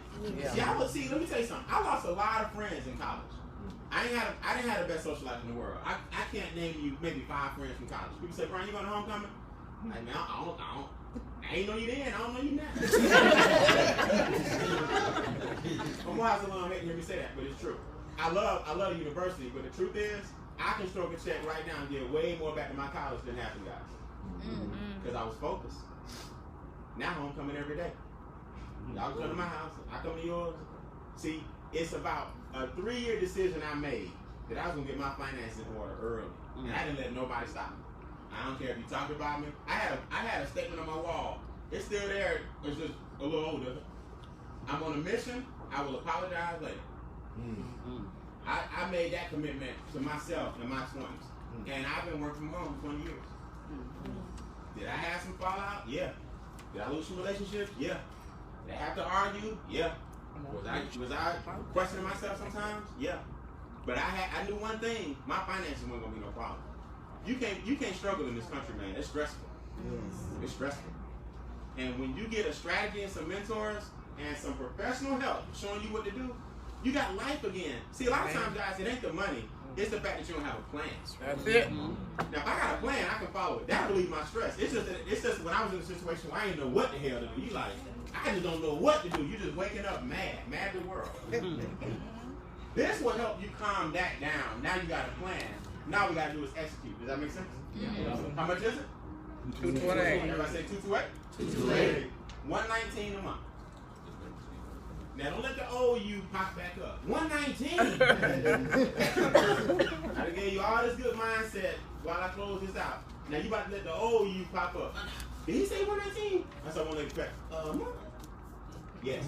Yeah. See, let me tell you something. I lost a lot of friends in college. I didn't have the best social life in the world. I can't name you maybe 5 friends from college. People say, Brian, you going to homecoming? Like, man, I ain't know you then. I don't know you now. My mom's alone hate to hear me say that, but it's true. I love the university, but the truth is, I can stroke a check right now and give way more back to my college than half the guys. Because I was focused. Now homecoming every day. Y'all come to my house, I come to yours. See, it's about a 3-year decision I made that I was gonna get my finances in order early, and I didn't let nobody stop me. I don't care if you talk about me. I had a statement on my wall. It's still there. It's just a little older. I'm on a mission. I will apologize later. I made that commitment to myself in my 20s, and I've been working from home for 20 years. Did I have some fallout? Yeah. Did I lose some relationships? Yeah. Did I have to argue? Yeah. Was I questioning myself sometimes? Yeah. But I knew one thing: my finances weren't gonna be no problem. You can't struggle in this country, man. It's stressful. It's stressful. And when you get a strategy and some mentors and some professional help showing you what to do, you got life again. See, a lot of times, guys, it ain't the money. It's the fact that you don't have a plan. That's it. Now, if I got a plan, I can follow it. That'll relieve my stress. It's just when I was in a situation where I didn't know what the hell to do. You like, I just don't know what to do. You just waking up mad at the world. This will help you calm that down. Now you got a plan. Now we got to do is execute. Does that make sense? How much is it? $228. Everybody say 228? 228. $119 a month. Now don't let the old you pop back up. $119. I done gave you all this good mindset while I close this out. Now you about to let the old you pop up. Did he say $119? That's what I want to expect. Yes.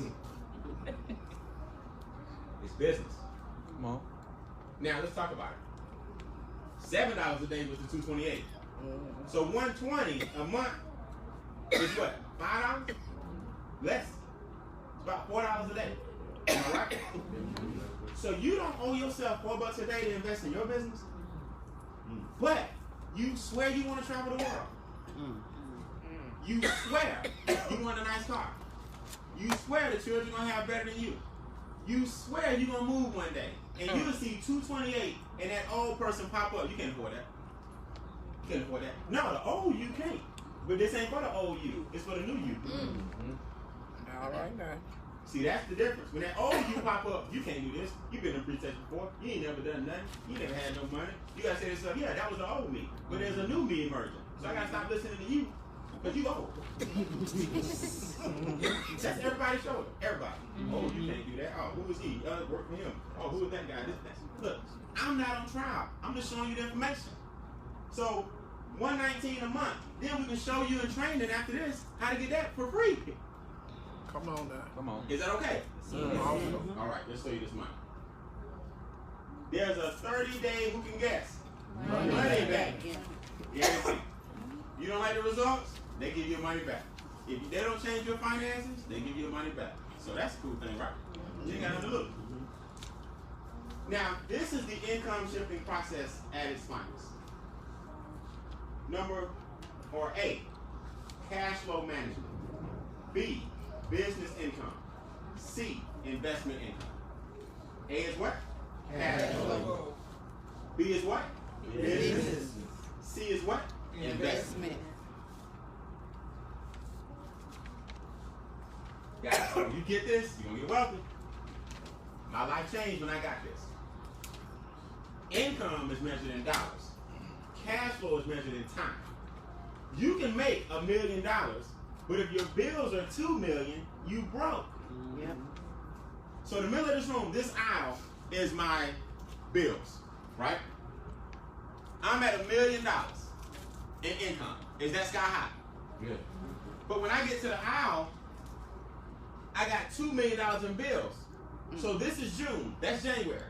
It's business. Come on. Now let's talk about it. $7 a day was the 228. So 120 a month is what? $5? Less. It's about $4 a day. Am I right? So you don't owe yourself $4 a day to invest in your business, but you swear you want to travel the world. You swear you want a nice car. You swear the children gonna have better than you. You swear you gonna move one day, and you'll see 228 and that old person pop up. You can't afford that. You can't afford that. No, the old you can't. But this ain't for the old you. It's for the new you. All right now. See, that's the difference. When that old you pop up, you can't do this. You've been in pre-test before. You ain't never done nothing. You never had no money. You gotta say to yourself, yeah, that was the old me. But there's a new me emerging. So I gotta stop listening to you. Because you old. That's everybody's shoulder. Everybody. Oh, you can't do that. Oh, who is he? Work for him. Oh, who is that guy? This. Look, I'm not on trial. I'm just showing you the information. So, $119 a month. Then we can show you in training after this how to get that for free. Come on now. Come on. Is that okay? Awesome. All right, let's show you this money. There's a 30-day, who can guess? Money back. Guarantee. You don't like the results? They give you your money back. If they don't change your finances, they give you your money back. So that's a cool thing, right? You ain't got nothing to look. Now, this is the income shifting process at its finest. A, cash flow management. B, business income. C, investment income. A is what? Cash flow. B is what? Business. C is what? Investment. Guys, when you get this, you're going to get wealthy. My life changed when I got this. Income is measured in dollars. Cash flow is measured in time. You can make $1 million, but if your bills are $2 million, you broke. Yep. So in the middle of this room, this aisle is my bills, right? I'm at $1 million in income. Is that sky high? Good. But when I get to the aisle, I got $2 million in bills. So this is June. That's January.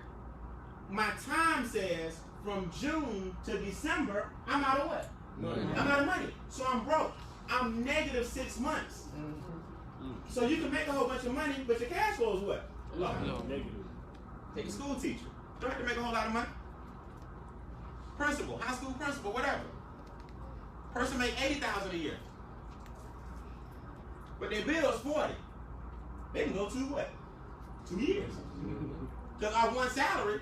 My time says from June to December, I'm out of what? Money. I'm out of money. So I'm broke. I'm negative 6 months. So you can make a whole bunch of money, but your cash flow is what? Low. Negative. Take a school teacher. Don't have to make a whole lot of money. Principal, high school principal, whatever. Person make $80,000 a year. But their bill is 40. They can go to what? 2 years. Because off one salary,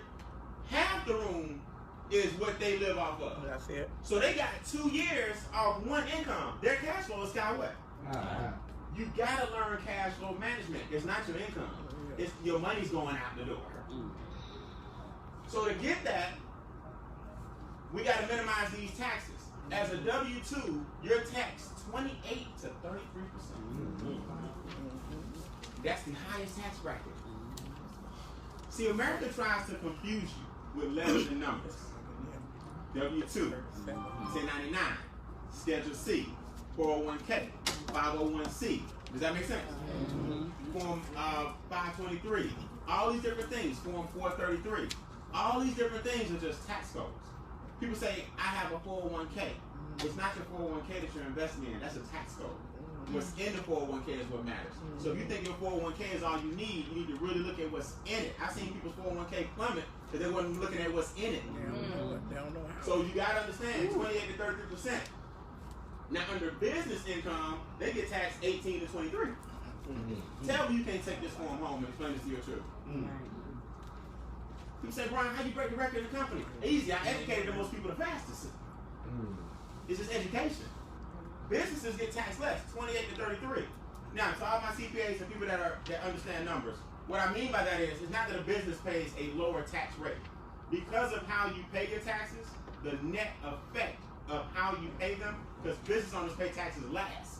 half the room is what they live off of. That's it. So they got 2 years off one income. Their cash flow is sky what? You gotta learn cash flow management. It's not your income. It's your money's going out the door. So to get that, we gotta minimize these taxes. As a W-2, you're taxed 28 to 33%. That's the highest tax bracket. See, America tries to confuse you with letters and numbers. W-2, 1099, Schedule C, 401k, 501c. Does that make sense? Form 523. All these different things. Form 433. All these different things are just tax codes. People say, I have a 401k. It's not your 401k that you're investing in. That's a tax code. What's in the 401k is what matters. So if you think your 401k is all you need to really look at what's in it. I've seen people's 401k plummet because they wasn't looking at what's in it. They don't know how. So you got to understand, 28 to 33%. Now under business income, they get taxed 18 to 23. Tell me you can't take this form home and explain this to your children. People say, Brian, how you break the record in the company? Easy, I educated the most people the fastest. It's just education. Businesses get taxed less, 28 to 33. Now, to all my CPAs and people that understand numbers, what I mean by that is, it's not that a business pays a lower tax rate. Because of how you pay your taxes, the net effect of how you pay them, because business owners pay taxes last,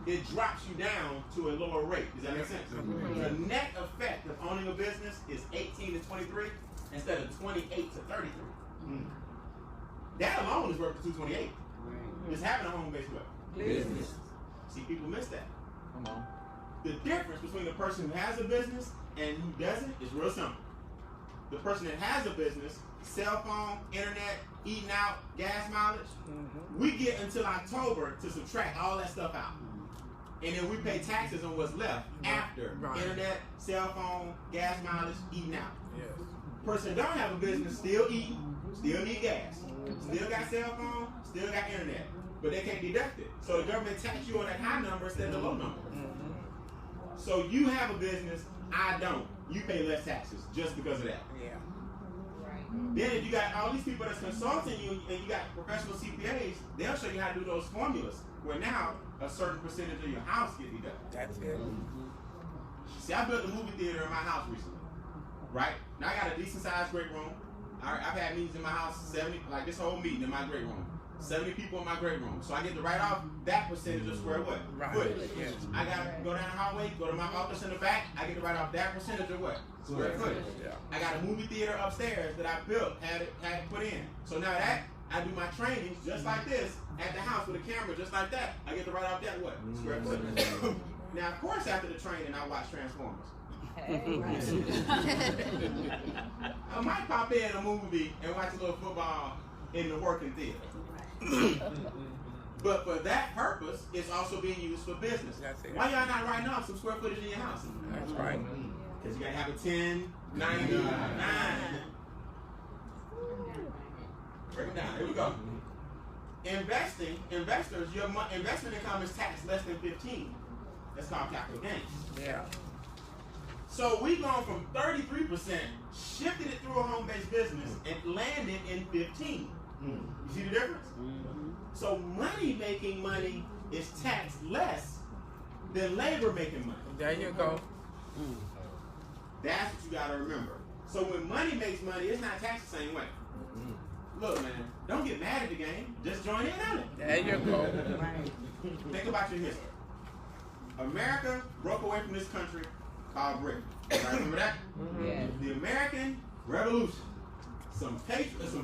it drops you down to a lower rate. Does that make sense? The net effect of owning a business is 18 to 23 instead of 28 to 33. That alone is worth 228. Just having a home-based what? Business. See, people miss that. Come on. The difference between the person who has a business and who doesn't is real simple. The person that has a business, cell phone, internet, eating out, gas mileage, we get until October to subtract all that stuff out. And then we pay taxes on what's left after internet, cell phone, gas mileage, eating out. Person that don't have a business, still eating, still need gas, still got cell phone, still got internet. but they can't deduct it. So the government tax you on that high number instead of the low number. So you have a business, I don't. You pay less taxes just because of that. Yeah. Then if you got all these people that's consulting you and you got professional CPAs, they'll show you how to do those formulas where now a certain percentage of your house get deducted. That's it. See, I built a movie theater in my house recently, right? Now I got a decent sized great room. I've had meetings in my house, 70, like this whole meeting in my great room. 70 people in my great room. So I get to write off that percentage of square what? Footage. Yes. I got to go down the hallway, go to my office in the back, I get to write off that percentage of what? Square footage. Yeah. I got a movie theater upstairs that I built, had it put in. So now that, I do my trainings just like this, at the house with a camera just like that. I get to write off that what? Square footage. Now, of course, after the training, I watch Transformers. I might pop in a movie and watch a little football in the working theater. But for that purpose, it's also being used for business. Why y'all not writing off some square footage in your house? That's right. Because you got to have a 1099. Break it down. Here we go. Investors, your investment income is taxed less than 15. That's called capital gains. Yeah. So we've gone from 33%, shifted it through a home-based business, and landed in 15. You see the difference? So money-making money is taxed less than labor-making money. There you go. That's what you got to remember. So when money makes money, it's not taxed the same way. Look, man, don't get mad at the game. Just join in on it. There you go. Think about your history. America broke away from this country called Britain. Right, remember that? Yes. The American Revolution. Some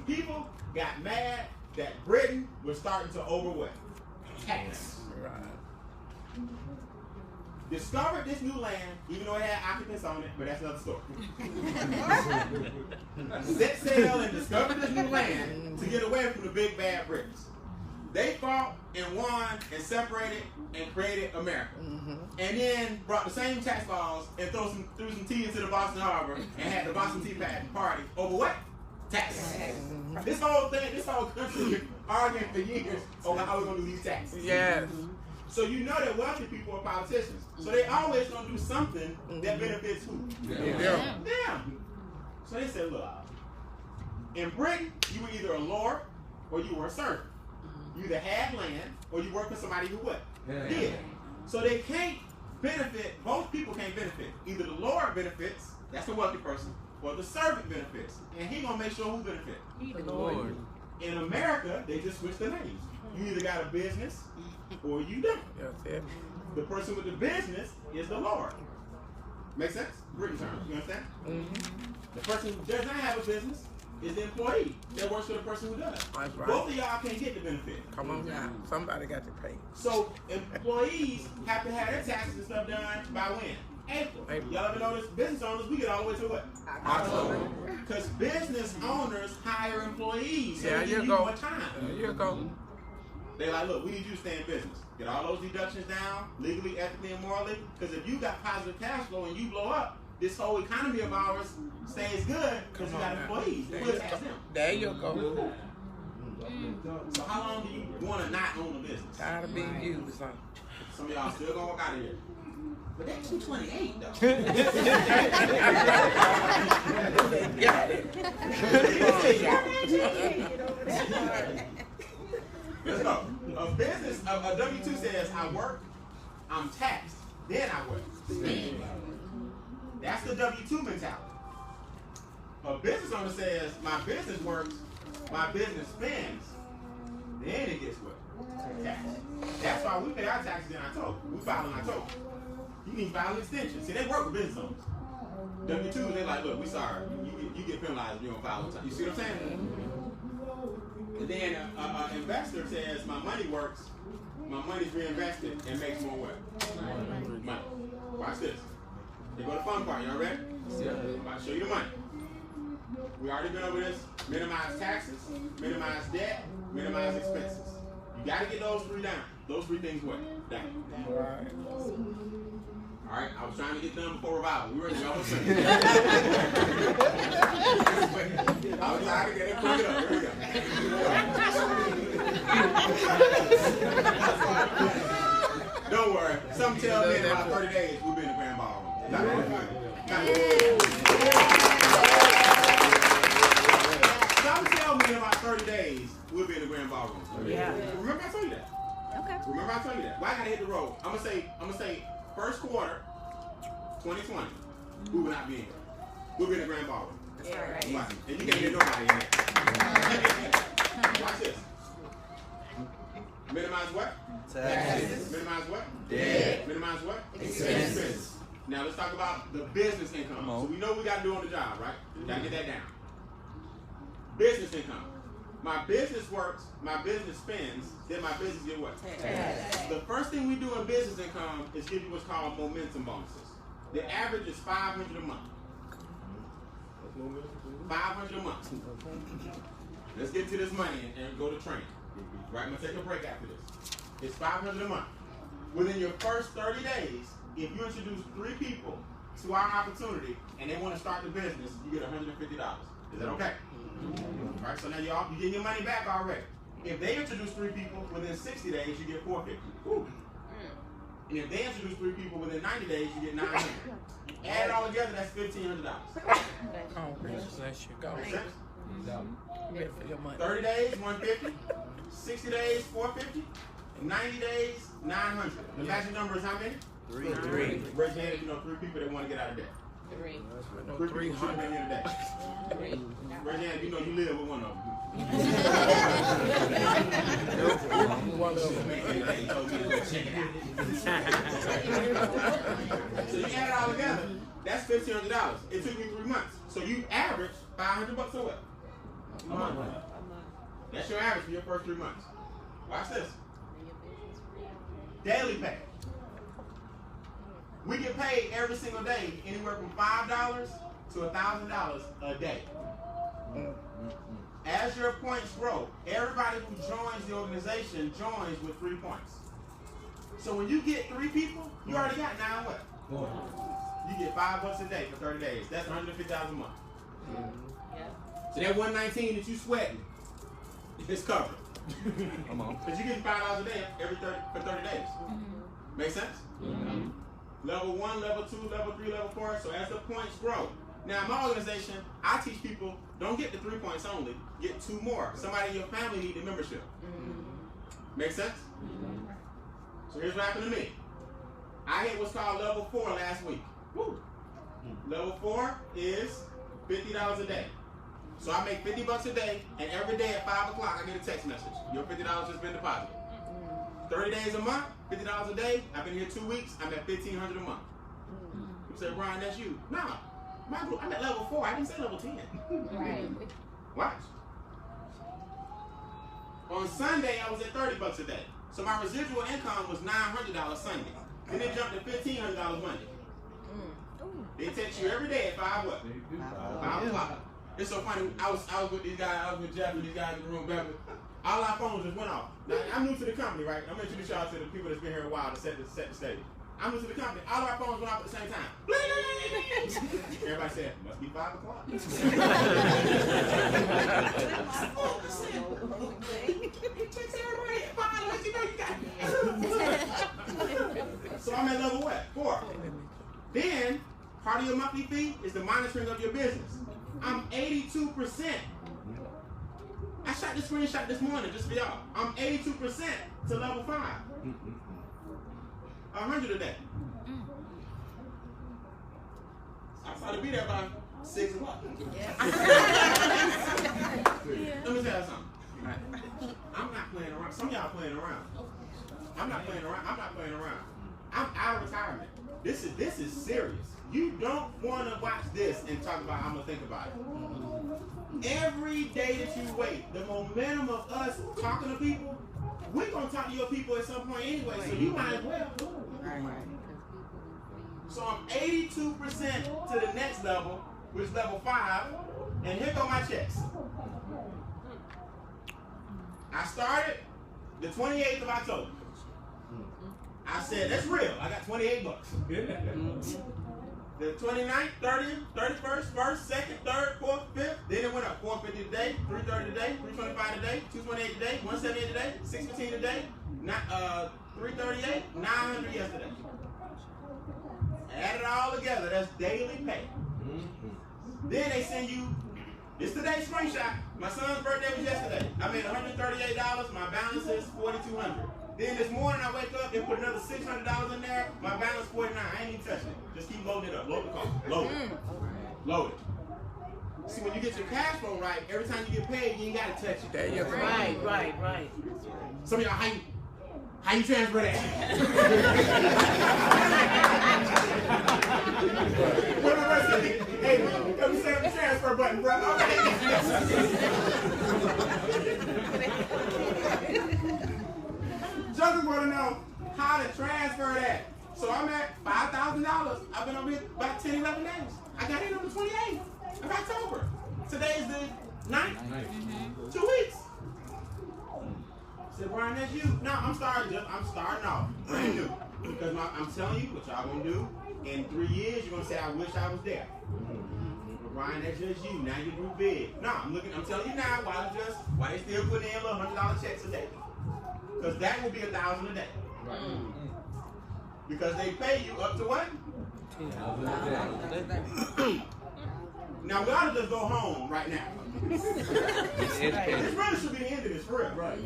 people got mad that Britain was starting to overweight. Tax. Right. Discovered this new land, even though it had occupants on it, but that's another story. Set sail and discovered this new land to get away from the big bad Britons. They fought and won and separated and created America. And then brought the same tax laws and threw some tea into the Boston Harbor and had the Boston Tea Party over what? Taxes. This whole country been arguing for years over how we're going to do these taxes. Yes. So you know that wealthy people are politicians. So they always going to do something that benefits who? Yeah. Them. So they said, look, in Britain, you were either a lord or you were a servant. You either had land or you worked for somebody who what? Did. So they can't benefit, both people can't benefit. Either the lord benefits, that's the wealthy person, or the servant benefits. And he going to make sure who benefits? The Lord. In America, they just switch the names. You either got a business or you don't. That's it. The person with the business is the Lord. Make sense? Written terms. You understand? The person who does not have a business is the employee that works for the person who does. That's right. Both of y'all can't get the benefit. Come on now. Somebody got to pay. So employees have to have their taxes and stuff done by when? April. Y'all ever notice business owners, we get all the way to what? October. Because business owners hire employees. So There they give you you go. more time. There you go. They're like, look, we need you to stay in business. Get all those deductions down, legally, ethically, and morally. Because if you got positive cash flow and you blow up, this whole economy of ours stays good because you got employees. We'll tax them. There you go. So how long do you want to not own a business? Tired of being used, huh? Some of y'all still gonna walk out of here. But that's 228 though. Got it. Let's go. A business, a W-2 says, I work, I'm taxed, then I work. That's the W-2 mentality. A business owner says, my business works, my business spends, then it gets what? Taxed. That's why we pay our taxes in October. We file in October. You can file an extension. See, they work with business owners. W-2, they're like, look, we sorry. You get penalized if you don't file on time. You see what I'm saying? And then an investor says, my money works, my money's reinvested and makes more what? Money. Watch this. They go to the fun part. Y'all ready? Yeah. I'm about to show you the money. We already been over this. Minimize taxes, minimize debt, minimize expenses. You got to get those three down. Those three things what? Down. All right. I was trying to get done before revival. We ready? Y'all was saying. I was trying to get it. Bring it up. Here we go. Don't worry. Some tell me in about 30 days we'll be in the grand ballroom. Some tell me in about 30 days we'll be in the grand ballroom. Yeah. Remember I told you that. Okay. Remember I told you that. Why I gotta hit the road? I'm gonna say first quarter 2020 we will not be in here. We'll be in the grand ballroom. That's right. Watch. And you can't get nobody in there. Watch this. Minimize what? Taxes. Minimize what? Debt. Minimize what? Expenses. Now let's talk about the business income. So we know what we got to do on the job, right? Gotta get that down. Business income. My business works, my business spends, then my business get what? Tax. The first thing we do in business income is give you what's called momentum bonuses. The average is $500 a month. 500 a month. Let's get to this money and go to training. Right, I'm gonna take a break after this. It's $500 a month. Within your first 30 days, if you introduce 3 people to our opportunity and they want to start the business, you get $150. Is that okay? All right, so now you're getting your money back already. If they introduce 3 people within 60 days, you get $450. And if they introduce 3 people within 90 days, you get $900. Add it all together, that's $1,500. Oh, gracious, that shit go. Make sense? Ready for your money. 30 days, $150. 60 days, $450. 90 days, $900. The magic number is how many? 3. Raise your hand if you know 3 people that want to get out of debt. 3 people should have been here today. Raise your hand if you know you live with one of them. So you add it all together, that's $1,500. It took me 3 months. So you average $500 a what? A month. That's your average for your first 3 months. Watch this. Daily pay. We get paid every single day, anywhere from $5 to $1,000 a day. As your points grow, everybody who joins the organization joins with 3 points. So when you get 3 people, you already got 9 what? You get $5 a day for 30 days. That's $150 a month. So that $119 that you sweating, it's covered. Come on. Because you get $5 a day for 30 days. Make sense? Level 1, level 2, level 3, level 4. So as the points grow. Now in my organization, I teach people, don't get the 3 points only, get 2 more. Somebody in your family need the membership. Make sense? So here's what happened to me. I hit what's called level 4 last week. Woo. Level 4 is $50 a day. So I make $50 a day, and every day at 5 o'clock I get a text message. Your $50 has been deposited. 30 days a month, $50 a day. I've been here 2 weeks. I'm at $1,500 a month. You say, Brian, that's you. Nah, my group, I'm at level 4. I didn't say level 10. Right. Watch. On Sunday, I was at $30 a day. So my residual income was $900 Sunday. Then it jumped to $1,500 Monday. They text you every day at 5 what? 5 o'clock. It's so funny. I was with these guys. I was with Jeff and these guys in the room. Beverly. All our phones just went off. Now, I'm new to the company, right? I'm going to introduce y'all to the people that's been here a while to set the stage. I'm new to the company. All our phones went off at the same time. Everybody said, must be 5 o'clock. So I'm at level what? 4. Then, part of your monthly fee is the monitoring of your business. I'm 82%. I shot this screenshot this morning just for y'all. I'm 82% to level 5. 100 a day. I try to be there by 6 o'clock. Let me tell you something. I'm not playing around. Some of y'all playing around. I'm not playing around. I'm out of retirement. This is serious. You don't want to watch this and talk about I'm going to think about it. Every day that you wait, the momentum of us talking to people, we're going to talk to your people at some point anyway, so you might as well. So I'm 82% to the next level, which is level 5, and here go my checks. I started the 28th of October. I said, that's real. I got $28. The 29th, 30th, 31st, 1st, 2nd, 3rd, 4th, 5th. Then it went up 450 today, 330 today, 325 today, 228 today, 178 today, 615 today, 338, 900 yesterday. Add it all together, that's daily pay. Then they send you, this today's screenshot. My son's birthday was yesterday. I made $138, my balance is $4,200. Then this morning I wake up and put another $600 in there, my balance $49. I ain't even touching it. Just keep loading it up. Load the car. Load it. Load it. See, when you get your cash flow right, every time you get paid, you ain't got to touch it. There you go. Right. Some of y'all, how you transfer that? Hey, come say the transfer button, bro. Okay. Justin want to know how to transfer that. So I'm at $5,000. I've been over here about 10, 11 days. I got in on the 28th of October. Today is the 9th. 2 weeks. I said, Brian, that's you. No, I'm starting off brand new. Because I'm telling you what y'all gonna do. In 3 years, you're gonna say, I wish I was there. But Brian, that's just you. Now you grew big. No, I'm telling you now why they still putting in a little $100 checks a day. Because that will be $1,000 a day. Because they pay you up to what? Now we ought to just go home right now. This really should be the end of this, for real. Right.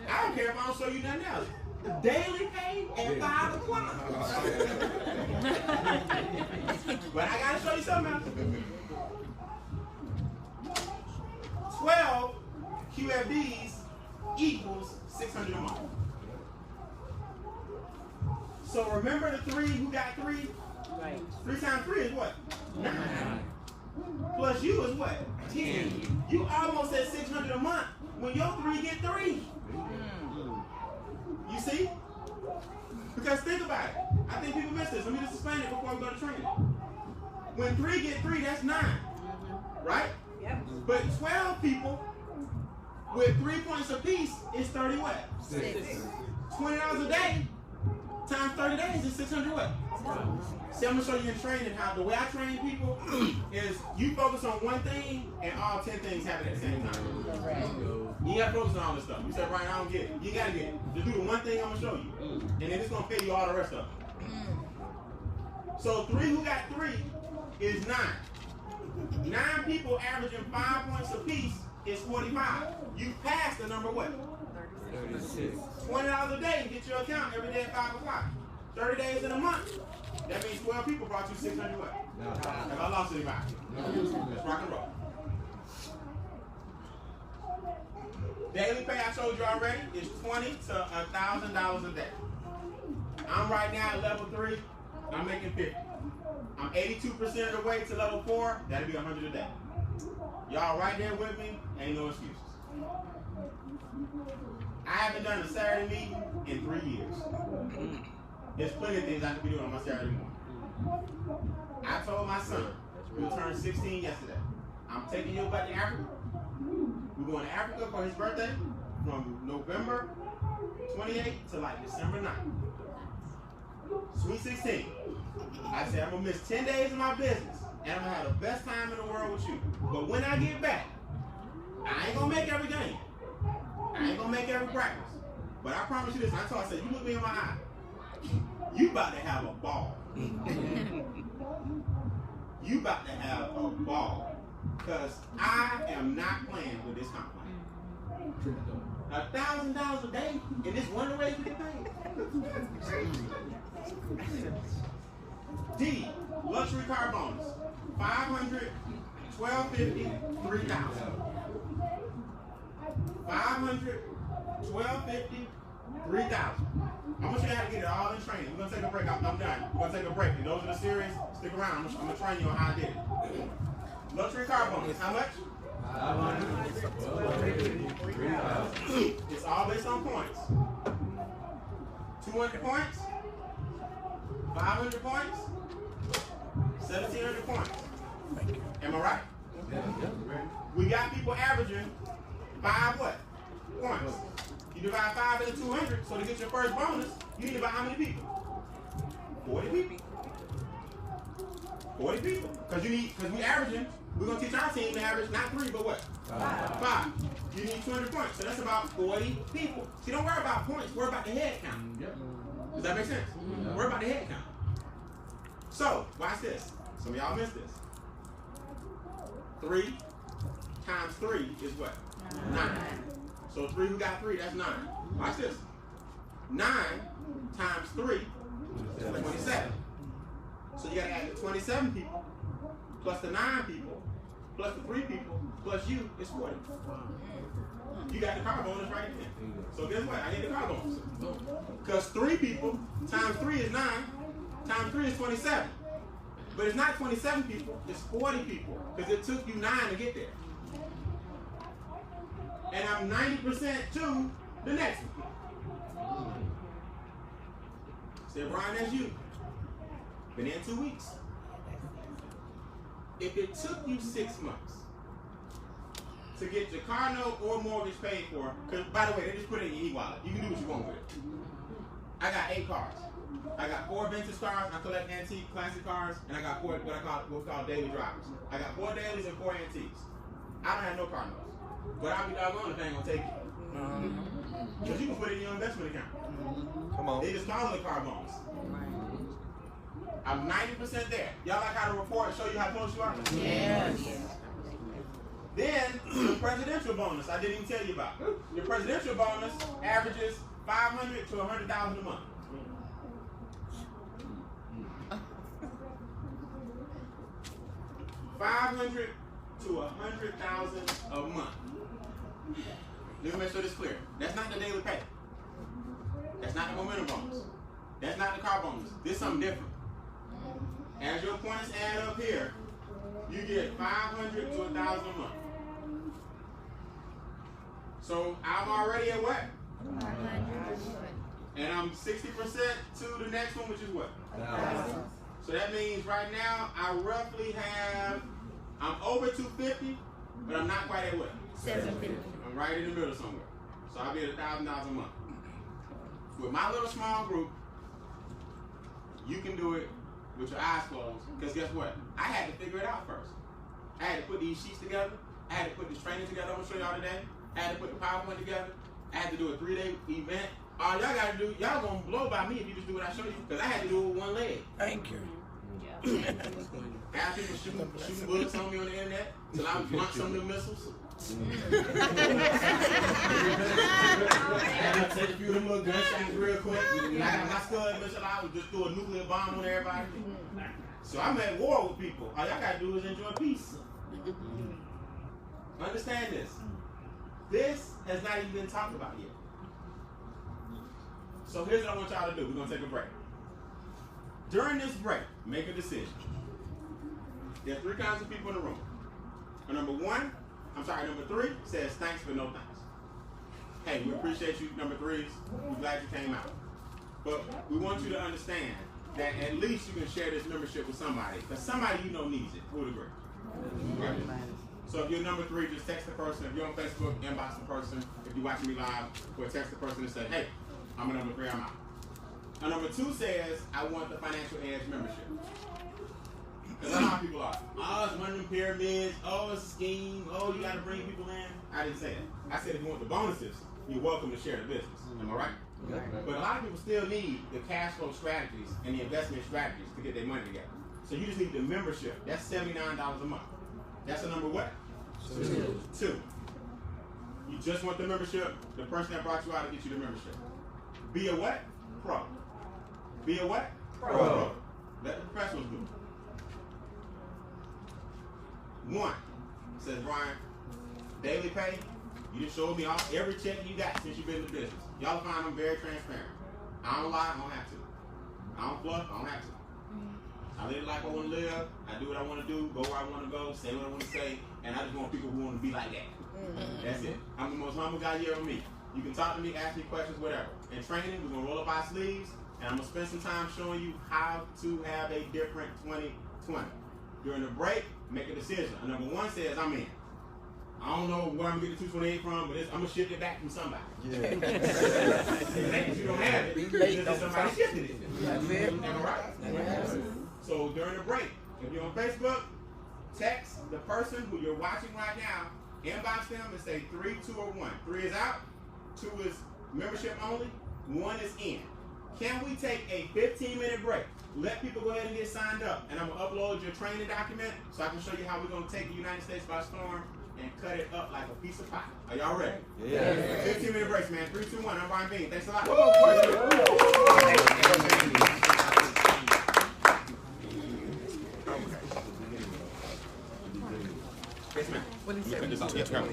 I don't care if I don't show you nothing else. The daily pay at 5 o'clock. But I gotta show you something else. 12 QFDs equals 600 a month. So remember the 3 who got 3? Right. 3 times 3 is what? 9. Plus you is what? 10. You almost at 600 a month when your 3 get 3. You see? Because think about it. I think people miss this. Let me just explain it before we go to training. When 3 get 3, that's 9. Right? Yep. But 12 people with 3 points apiece is 30 what? 6. $20 a day times 30 days is 600 what? See, I'm going to show you in training how the way I train people is you focus on one thing and all 10 things happen at the same time. You got to focus on all this stuff. You said, Brian, I don't get it. You got to get it. Just do the one thing I'm going to show you. And then it's going to pay you all the rest of it. So 3 who got 3 is 9. 9 people averaging 5 points apiece is 45. You passed the number what? 36. $20 a day to get your account every day at 5 o'clock. 30 days in a month. That means 12 people brought you 600 what? Have I lost anybody? Let's rock and roll. Daily pay I showed you already is $20 to $1,000 a day. I'm right now at level 3. I'm making 50. I'm 82% of the way to level 4. That'll be 100 a day. Y'all right there with me? Ain't no excuses. I haven't done a Saturday meeting in 3 years. There's plenty of things I could be doing on my Saturday morning. I told my son, who turned 16 yesterday, I'm taking you back to Africa. We're going to Africa for his birthday from November 28th to like December 9th. Sweet 16. I said, I'm going to miss 10 days of my business, and I'm going to have the best time in the world with you. But when I get back, I ain't going to make every game. I ain't going to make every practice. But I promise you this, I told him, I said, you look me in my eye. You about to have a ball. You about to have a ball. Because I am not playing with this complaint. $1,000 a day, and this one way you get paid. D, luxury car bonus. 500, 1250, 3,000. 500, 1250, 3,000. I'm going to show you how to get it all in training. We're going to take a break. I'm done. We're going to take a break. And those are the series. Stick around. I'm going to train you on how I did it. Luxury car bonus. How much? 3,000. It's all based on points. 200 points. 500 points. 1,700 points. Am I right? We got people averaging 5 what? Points. You divide 5 into 200, so to get your first bonus, you need about how many people? 40 people. 40 people. Because we averaging, we're going to teach our team to average not 3, but what? 5. You need 200 points. So that's about 40 people. See, don't worry about points. Worry about the head count. Does that make sense? Worry about the head count. So, watch this. Some of y'all missed this. 3 times 3 is what? 9. So 3 who got 3, that's 9. Watch this. 9 times 3 is 27. So you got to add the 27 people, plus the 9 people, plus the 3 people, plus you is 40. You got the car bonus right there. So guess what? I get the car bonus. Because 3 people times 3 is 9, times 3 is 27. But it's not 27 people, it's 40 people. Because it took you 9 to get there. And I'm 90% to the next one. Say, Brian, that's you. Been in 2 weeks. If it took you 6 months to get your car note or mortgage paid for, because by the way, they just put it in your e-wallet. You can do what you want with it. I got 8 cars. I got 4 vintage cars. I collect antique, classic cars, and I got 4 what we call daily drivers. I got 4 dailies and 4 antiques. I don't have no car notes, but I'll be doggone if they ain't gonna take it. Because you can put it in your investment account. Come on. They just call it a car bonus. I'm 90% there. Y'all like how the report show you how close you are? Yes. Then the presidential bonus I didn't even tell you about. Your presidential bonus averages $500 to $100,000 a month. $500 to $100,000 a month. Let me make sure this is clear. That's not the daily pay. That's not the momentum bonus. That's not the car bonus. This is something different. As your points add up here, you get $500 to $1,000 a month. So I'm already at what? 500. And I'm 60% to the next one, which is what? 1,000. So that means right now I roughly have, I'm over 250, but I'm not quite at what? 750. I'm right in the middle somewhere. So I'll be at $1,000 a month. With my little small group, you can do it with your eyes closed. Because guess what? I had to figure it out first. I had to put these sheets together. I had to put this training together. I'm going to show y'all today. I had to put the PowerPoint together. I had to do a 3-day event. All y'all got to do, y'all going to blow by me if you just do what I show you. Because I had to do it with one leg. Thank you. I had people shooting bullets on me on the internet till I launched some of the missiles. I take a few of them little gunshots real quick. I got my skull mission. I would just throw a nuclear bomb on everybody. So I'm at war with people. All y'all gotta do is enjoy peace. Understand this. This has not even been talked about yet. So here's what I want y'all to do. We're gonna take a break. During this break, make a decision. There are 3 kinds of people in the room. Number 3 says thanks but no thanks. Hey, we appreciate you, number 3s. We're glad you came out. But we want you to understand that at least you can share this membership with somebody, because somebody you know needs it. Who would agree? Right. So if you're number 3, just text the person. If you're on Facebook, inbox the person. If you're watching me live, or text the person and say, hey, I'm a number 3, I'm out. Now, number 2 says, I want the Financial Edge membership. Because that's how people are. Oh, it's one of them pyramids. Oh, it's a scheme. Oh, you got to bring people in. I didn't say that. I said if you want the bonuses, you're welcome to share the business. Am I right? But a lot of people still need the cash flow strategies and the investment strategies to get their money together. So you just need the membership. That's $79 a month. That's a number what? 2. You just want the membership. The person that brought you out to get you the membership. Be a what? Pro. Be a what? Pro. Let the professionals do it. 1 says, Brian, daily pay, you just showed me every check you got since you've been in the business. Y'all find I'm very transparent. I don't lie, I don't have to. I don't fluff, I don't have to. I live like I want to live, I do what I want to do, go where I want to go, say what I want to say, and I just want people who want to be like that. That's it. I'm the most humble guy you ever meet. You can talk to me, ask me questions, whatever. In training, we're going to roll up our sleeves, and I'm going to spend some time showing you how to have a different 2020. During the break, make a decision. Number 1 says, I'm in. I don't know where I'm going to get the 228 from, but I'm going to shift it back from somebody. Yeah. If you don't have it, somebody shifted it. Am I right? So during the break, If you're on Facebook, text the person who you're watching right now, inbox them and say 3, 2, or 1. 3 is out, 2 is membership only, 1 is in. Can we take a 15-minute break? Let people go ahead and get signed up, and I'm going to upload your training document so I can show you how we're going to take the United States by storm and cut it up like a piece of pie. Are y'all ready? Yeah. 15-minute breaks, man. 3, 2, 1. I'm Beane. Thanks a lot. Yes, ma'am. What is it? Yes, ma'am.